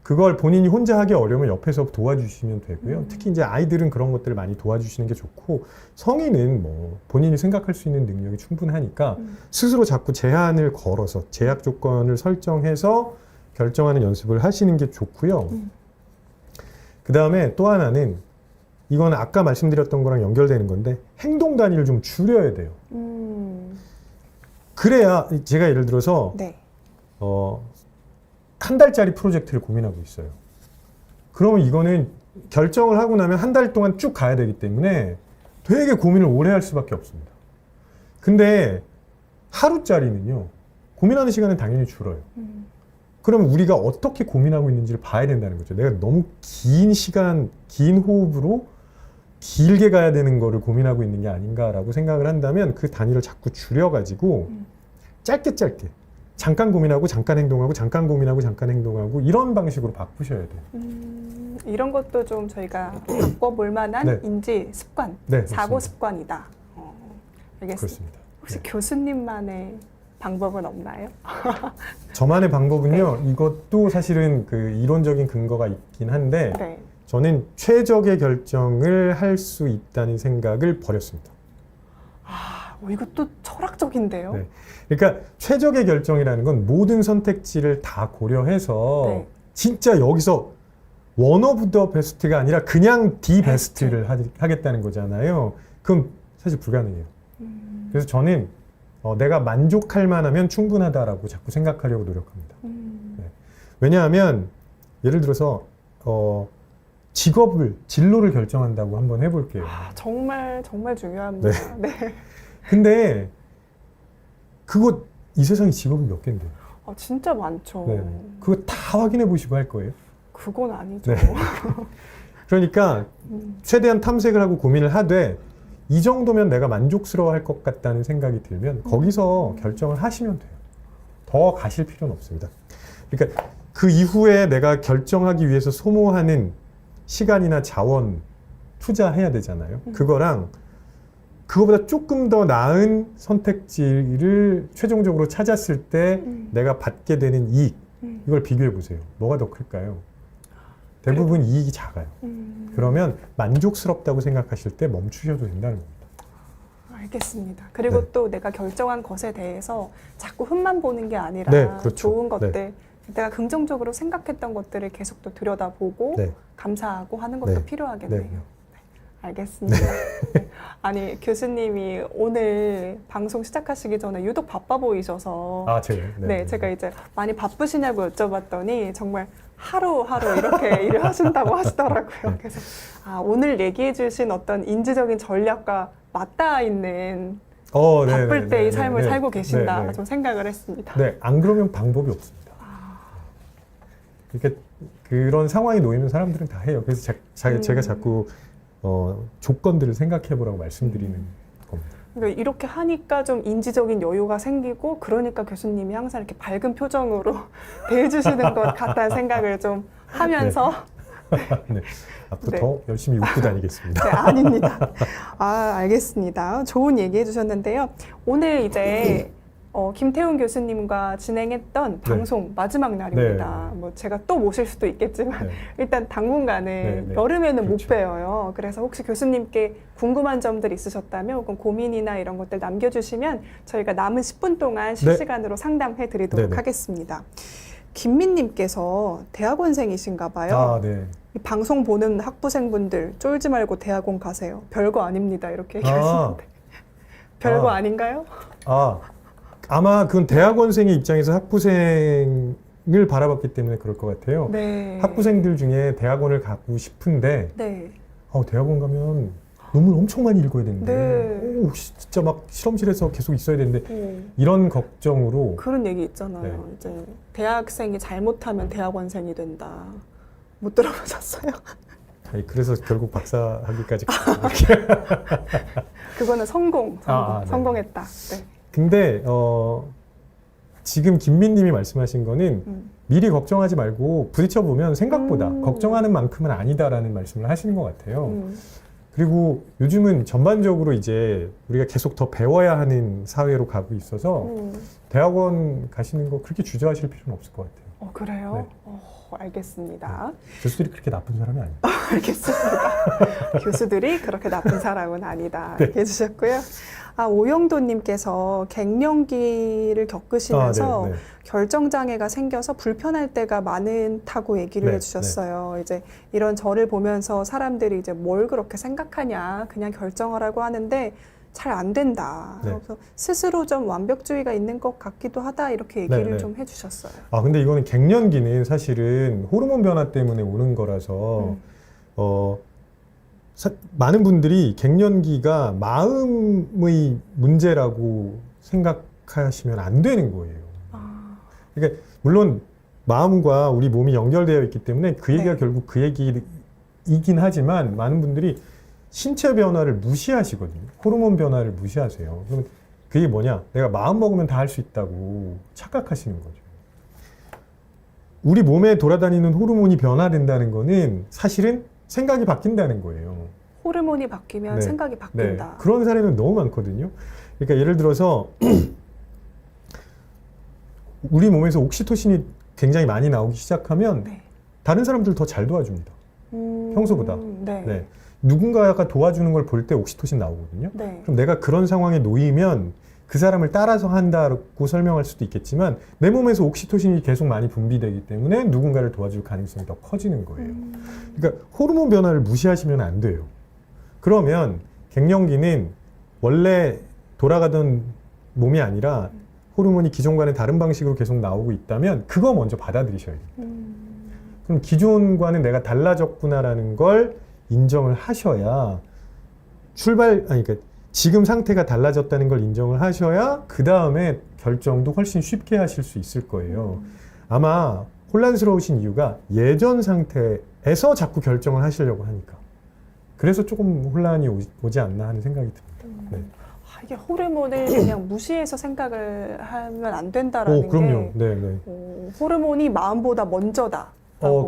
그걸 본인이 혼자 하기 어려우면 옆에서 도와주시면 되고요. 특히 이제 아이들은 그런 것들을 많이 도와주시는 게 좋고 성인은 뭐 본인이 생각할 수 있는 능력이 충분하니까 스스로 자꾸 제한을 걸어서 제약 조건을 설정해서 결정하는 연습을 하시는 게 좋고요. 그 다음에 또 하나는 이건 아까 말씀드렸던 거랑 연결되는 건데 행동 단위를 좀 줄여야 돼요. 그래야 제가 예를 들어서 네. 한 달짜리 프로젝트를 고민하고 있어요. 그러면 이거는 결정을 하고 나면 한 달 동안 쭉 가야 되기 때문에 되게 고민을 오래 할 수밖에 없습니다. 근데 하루짜리는요, 고민하는 시간은 당연히 줄어요. 그러면 우리가 어떻게 고민하고 있는지를 봐야 된다는 거죠. 내가 너무 긴 시간, 긴 호흡으로 길게 가야 되는 거를 고민하고 있는 게 아닌가라고 생각을 한다면 그 단위를 자꾸 줄여가지고 짧게 잠깐 고민하고 잠깐 행동하고 잠깐 고민하고 잠깐 행동하고 이런 방식으로 바꾸셔야 돼요. 이런 것도 좀 저희가 바꿔볼 만한 네. 인지 습관, 네, 사고 맞습니다. 습관이다. 알겠습니다. 그렇습니다. 혹시 네. 교수님만의 방법은 없나요? 저만의 방법은요, 이것도 사실은 그 이론적인 근거가 있긴 한데 네. 저는 최적의 결정을 할 수 있다는 생각을 버렸습니다. 이것도 철학적인데요. 네. 그러니까 최적의 결정이라는 건 모든 선택지를 다 고려해서 네. 진짜 여기서 원 오브 더 베스트가 아니라 그냥 디 베스트를 하겠다는 거잖아요. 그럼 사실 불가능해요. 그래서 저는 내가 만족할 만하면 충분하다라고 자꾸 생각하려고 노력합니다. 네. 왜냐하면 예를 들어서 진로를 결정한다고 한번 해볼게요. 정말 중요합니다. 네. 근데 그거 이 세상에 직업이 몇 개인데요? 진짜 많죠. 네. 그거 다 확인해 보시고 할 거예요. 그건 아니죠. 네. 그러니까 최대한 탐색을 하고 고민을 하되 이 정도면 내가 만족스러워할 것 같다는 생각이 들면 거기서 결정을 하시면 돼요. 더 가실 필요는 없습니다. 그러니까 그 이후에 내가 결정하기 위해서 소모하는 시간이나 자원 투자해야 되잖아요. 그거랑 그거보다 조금 더 나은 선택지를 최종적으로 찾았을 때 내가 받게 되는 이익, 이걸 비교해 보세요. 뭐가 더 클까요? 대부분 이익이 작아요. 그러면 만족스럽다고 생각하실 때 멈추셔도 된다는 겁니다. 알겠습니다. 그리고 네. 또 내가 결정한 것에 대해서 자꾸 흠만 보는 게 아니라 네, 그렇죠. 좋은 것들, 네. 내가 긍정적으로 생각했던 것들을 계속 또 들여다보고 네. 감사하고 하는 것도 네. 필요하겠네요. 네. 알겠습니다. 네. 아니 교수님이 오늘 방송 시작하시기 전에 유독 바빠 보이셔서 제가요? 네, 제가 이제 많이 바쁘시냐고 여쭤봤더니 정말 하루하루 이렇게 일을 하신다고 하시더라고요. 그래서 오늘 얘기해 주신 어떤 인지적인 전략과 맞닿아 있는 바쁠 때의 삶을 살고 계신다 좀 생각을 했습니다. 네, 안 그러면 방법이 없습니다. 그러니까 그런 상황이 놓이면 사람들은 다 해요. 그래서 제가 자꾸 조건들을 생각해 보라고 말씀드리는 겁니다. 그러니까 이렇게 하니까 좀 인지적인 여유가 생기고 그러니까 교수님이 항상 이렇게 밝은 표정으로 대해주시는 것 같다는 생각을 좀 하면서 네. 앞으로 네. 더 열심히 웃고 다니겠습니다. 네, 아닙니다. 알겠습니다. 좋은 얘기 해주셨는데요. 오늘 이제 김태훈 교수님과 진행했던 방송 마지막 날입니다. 네. 뭐 제가 또 모실 수도 있겠지만 네. 일단 당분간은 네. 여름에는 그렇죠. 못 뵈어요. 그래서 혹시 교수님께 궁금한 점들 있으셨다면 혹은 고민이나 이런 것들 남겨주시면 저희가 남은 10분 동안 실시간으로 상담해 드리도록 네. 하겠습니다. 김민님께서 대학원생이신가 봐요. 아, 네. 이 방송 보는 학부생분들 쫄지 말고 대학원 가세요. 별거 아닙니다. 이렇게 아. 얘기하시는데 별거 아. 아닌가요? 아마 그건 대학원생의 입장에서 학부생을 바라봤기 때문에 그럴 것 같아요. 네. 학부생들 중에 대학원을 가고 싶은데 네. 대학원 가면 논문 엄청 많이 읽어야 되는데 네. 진짜 막 실험실에서 계속 있어야 되는데 네. 이런 걱정으로 그런 얘기 있잖아요. 네. 이제 대학생이 잘못하면 대학원생이 된다. 못 들어보셨어요? 아니, 그래서 결국 박사학위까지 그거는 성공. 네. 성공했다. 네. 근데 지금 김민님이 말씀하신 거는 미리 걱정하지 말고 부딪혀 보면 생각보다 걱정하는 만큼은 아니다라는 말씀을 하시는 것 같아요. 그리고 요즘은 전반적으로 이제 우리가 계속 더 배워야 하는 사회로 가고 있어서 대학원 가시는 거 그렇게 주저하실 필요는 없을 것 같아요. 그래요? 네. 알겠습니다. 교수들이 그렇게 나쁜 사람이 아니에요. 알겠습니다. 교수들이 그렇게 나쁜 사람은 아니다. 네. 이렇게 해주셨고요. 오영도님께서 갱년기를 겪으시면서 네. 결정장애가 생겨서 불편할 때가 많다고 얘기를 네, 해주셨어요. 이제 이런 저를 보면서 사람들이 이제 뭘 그렇게 생각하냐, 그냥 결정하라고 하는데 잘 안 된다. 네. 그래서 스스로 좀 완벽주의가 있는 것 같기도 하다 이렇게 얘기를 네. 좀 해주셨어요. 근데 이거는 갱년기는 사실은 호르몬 변화 때문에 오는 거라서 많은 분들이 갱년기가 마음의 문제라고 생각하시면 안 되는 거예요. 그러니까 물론 마음과 우리 몸이 연결되어 있기 때문에 그 얘기가 네. 결국 그 얘기이긴 하지만 많은 분들이 신체 변화를 무시하시거든요. 호르몬 변화를 무시하세요. 그러면 그게 뭐냐? 내가 마음 먹으면 다 할 수 있다고 착각하시는 거죠. 우리 몸에 돌아다니는 호르몬이 변화된다는 거는 사실은 생각이 바뀐다는 거예요. 호르몬이 바뀌면 네. 생각이 바뀐다. 그런 사례는 너무 많거든요. 그러니까 예를 들어서 우리 몸에서 옥시토신이 굉장히 많이 나오기 시작하면 네. 다른 사람들 더 잘 도와줍니다. 평소보다. 네. 네. 누군가가 도와주는 걸 볼 때 옥시토신 나오거든요. 네. 그럼 내가 그런 상황에 놓이면 그 사람을 따라서 한다고 설명할 수도 있겠지만 내 몸에서 옥시토신이 계속 많이 분비되기 때문에 누군가를 도와줄 가능성이 더 커지는 거예요. 그러니까 호르몬 변화를 무시하시면 안 돼요. 그러면 갱년기는 원래 돌아가던 몸이 아니라 호르몬이 기존과는 다른 방식으로 계속 나오고 있다면 그거 먼저 받아들이셔야 돼요. 그럼 기존과는 내가 달라졌구나라는 걸 인정을 하셔야 그러니까 지금 상태가 달라졌다는 걸 인정을 하셔야 그 다음에 결정도 훨씬 쉽게 하실 수 있을 거예요. 아마 혼란스러우신 이유가 예전 상태에서 자꾸 결정을 하시려고 하니까. 그래서 조금 혼란이 오지 않나 하는 생각이 듭니다. 네. 이게 호르몬을 그냥 무시해서 생각을 하면 안 된다라는 그럼요. 게 네. 호르몬이 마음보다 먼저다.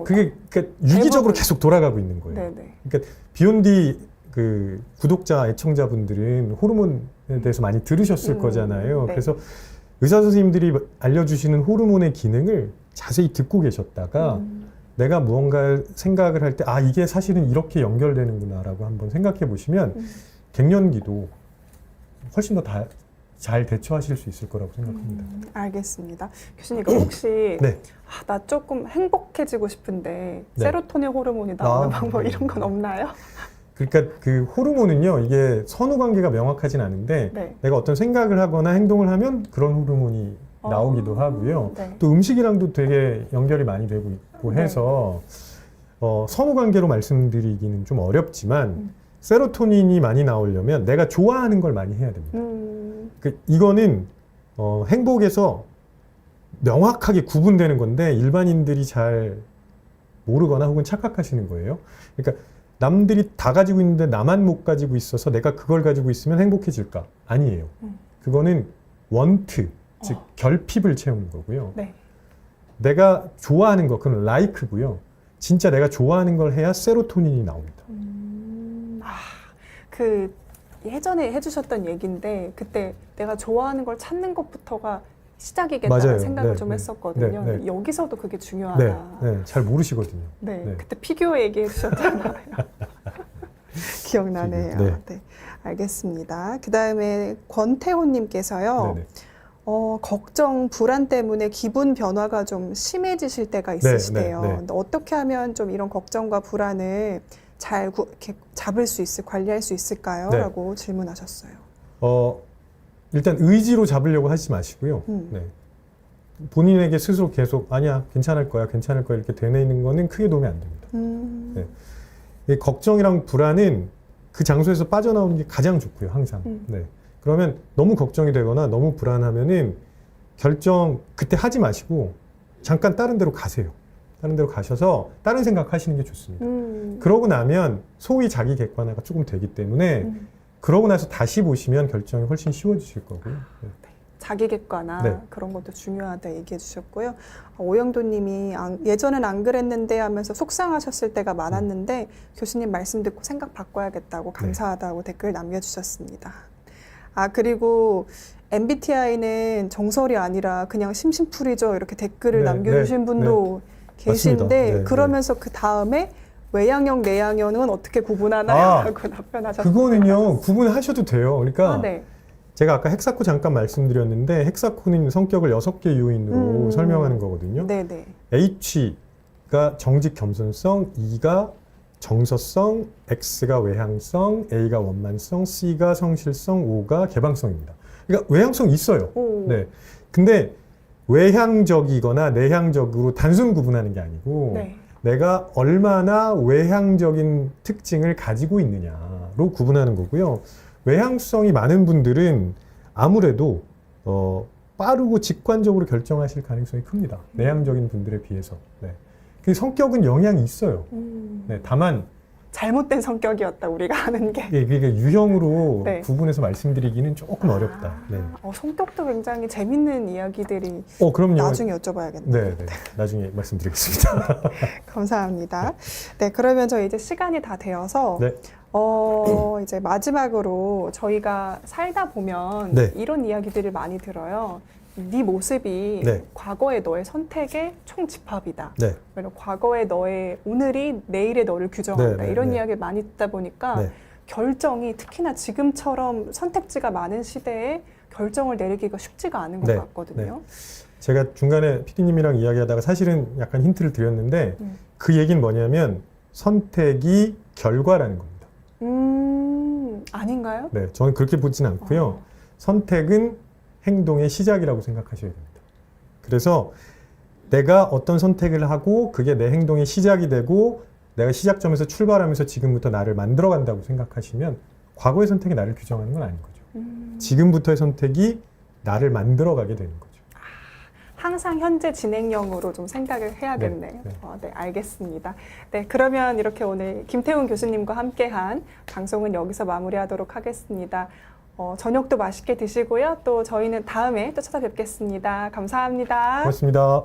그게 유기적으로 대부분. 계속 돌아가고 있는 거예요. 네네. 그러니까 비욘디 그 구독자, 애청자분들은 호르몬에 대해서 많이 들으셨을 거잖아요. 네. 그래서 의사 선생님들이 알려주시는 호르몬의 기능을 자세히 듣고 계셨다가 내가 무언가 생각을 할 때 이게 사실은 이렇게 연결되는구나라고 한번 생각해 보시면 갱년기도 훨씬 더 잘 대처하실 수 있을 거라고 생각합니다. 알겠습니다. 교수님, 그럼 혹시 네. 나 조금 행복해지고 싶은데 네. 세로토닌 호르몬이 나오는 방법 이런 건 없나요? 그러니까 그 호르몬은요, 이게 선후 관계가 명확하진 않은데 네. 내가 어떤 생각을 하거나 행동을 하면 그런 호르몬이 나오기도 하고요. 네. 또 음식이랑도 되게 연결이 많이 되고 있고 해서 선후 관계로 말씀드리기는 좀 어렵지만 세로토닌이 많이 나오려면 내가 좋아하는 걸 많이 해야 됩니다. 이거는 행복에서 명확하게 구분되는 건데 일반인들이 잘 모르거나 혹은 착각하시는 거예요. 그러니까 남들이 다 가지고 있는데 나만 못 가지고 있어서 내가 그걸 가지고 있으면 행복해질까? 아니에요. 그거는 원트, 즉 결핍을 채우는 거고요. 네. 내가 좋아하는 거, 그건 라이크고요. 진짜 내가 좋아하는 걸 해야 세로토닌이 나옵니다. 예전에 해주셨던 얘기인데 그때 내가 좋아하는 걸 찾는 것부터가 시작이겠다는 맞아요. 생각을 네, 좀 네. 했었거든요. 네, 네. 여기서도 그게 중요하다. 네, 네, 잘 모르시거든요. 네, 네. 그때 피규어 얘기해 주셨잖아요. 기억나네요. 피규어, 네. 네, 알겠습니다. 그 다음에 권태호님께서요. 네네. 걱정, 불안 때문에 기분 변화가 좀 심해지실 때가 있으시대요. 네, 네. 근데 어떻게 하면 좀 이런 걱정과 불안을 잘 이렇게 잡을 수 관리할 수 있을까요? 네. 라고 질문하셨어요. 일단 의지로 잡으려고 하지 마시고요. 네. 본인에게 스스로 계속 아니야, 괜찮을 거야, 괜찮을 거야 이렇게 되뇌이는 거는 크게 도움이 안 됩니다. 네. 이 걱정이랑 불안은 그 장소에서 빠져나오는 게 가장 좋고요, 항상. 네. 그러면 너무 걱정이 되거나 너무 불안하면은 결정 그때 하지 마시고 잠깐 다른 데로 가세요. 다른 데로 가셔서 다른 생각 하시는 게 좋습니다. 그러고 나면 소위 자기 객관화가 조금 되기 때문에 그러고 나서 다시 보시면 결정이 훨씬 쉬워지실 거고요. 네. 자기 객관화 네. 그런 것도 중요하다 얘기해 주셨고요. 오영도 님이 예전엔 안 그랬는데 하면서 속상하셨을 때가 많았는데 교수님 말씀 듣고 생각 바꿔야겠다고 감사하다고 댓글 남겨주셨습니다. 그리고 MBTI는 정설이 아니라 그냥 심심풀이죠. 이렇게 댓글을 네, 남겨주신 네, 분도 계신데 맞습니다. 네, 그러면서 그 다음에 외향형, 내향형은 어떻게 구분하나요? 라고 답변하셨어요. 그거는요, 구분하셔도 돼요. 그러니까 네. 제가 아까 헥사코 잠깐 말씀드렸는데 헥사코는 성격을 6개 요인으로 설명하는 거거든요. 네네. H가 정직 겸손성, E가 정서성, X가 외향성, A가 원만성, C가 성실성, O가 개방성입니다. 그러니까 외향성 있어요. 네. 근데 외향적이거나 내향적으로 단순 구분하는 게 아니고 네. 내가 얼마나 외향적인 특징을 가지고 있느냐로 구분하는 거고요. 외향성이 많은 분들은 아무래도 빠르고 직관적으로 결정하실 가능성이 큽니다. 내향적인 분들에 비해서. 네. 그 성격은 영향이 있어요. 네, 다만 잘못된 성격이었다 우리가 아는 게. 이게 유형으로 네. 구분해서 말씀드리기는 조금 어렵다. 네. 성격도 굉장히 재밌는 이야기들이 그럼요. 나중에 여쭤봐야겠네요. 네, 네. 나중에 말씀드리겠습니다. 감사합니다. 네, 그러면 저 이제 시간이 다 되어서 네. 이제 마지막으로 저희가 살다 보면 네. 이런 이야기들을 많이 들어요. 네 모습이 네. 과거의 너의 선택의 총집합이다. 네. 과거의 너의 오늘이 내일의 너를 규정한다. 네, 네, 이런 네. 이야기를 많이 듣다 보니까 네. 결정이 특히나 지금처럼 선택지가 많은 시대에 결정을 내리기가 쉽지가 않은 것 네, 같거든요. 제가 중간에 PD님이랑 이야기하다가 사실은 약간 힌트를 드렸는데 그 얘기는 뭐냐면 선택이 결과라는 겁니다. 아닌가요? 네, 저는 그렇게 보진 않고요. 선택은 행동의 시작이라고 생각하셔야 됩니다. 그래서 내가 어떤 선택을 하고 그게 내 행동의 시작이 되고 내가 시작점에서 출발하면서 지금부터 나를 만들어간다고 생각하시면 과거의 선택이 나를 규정하는 건 아닌 거죠. 지금부터의 선택이 나를 만들어가게 되는 거죠. 항상 현재 진행형으로 좀 생각을 해야겠네요. 네, 네. 네, 알겠습니다. 네, 그러면 이렇게 오늘 김태훈 교수님과 함께한 방송은 여기서 마무리하도록 하겠습니다. 저녁도 맛있게 드시고요. 또 저희는 다음에 또 찾아뵙겠습니다. 감사합니다. 고맙습니다.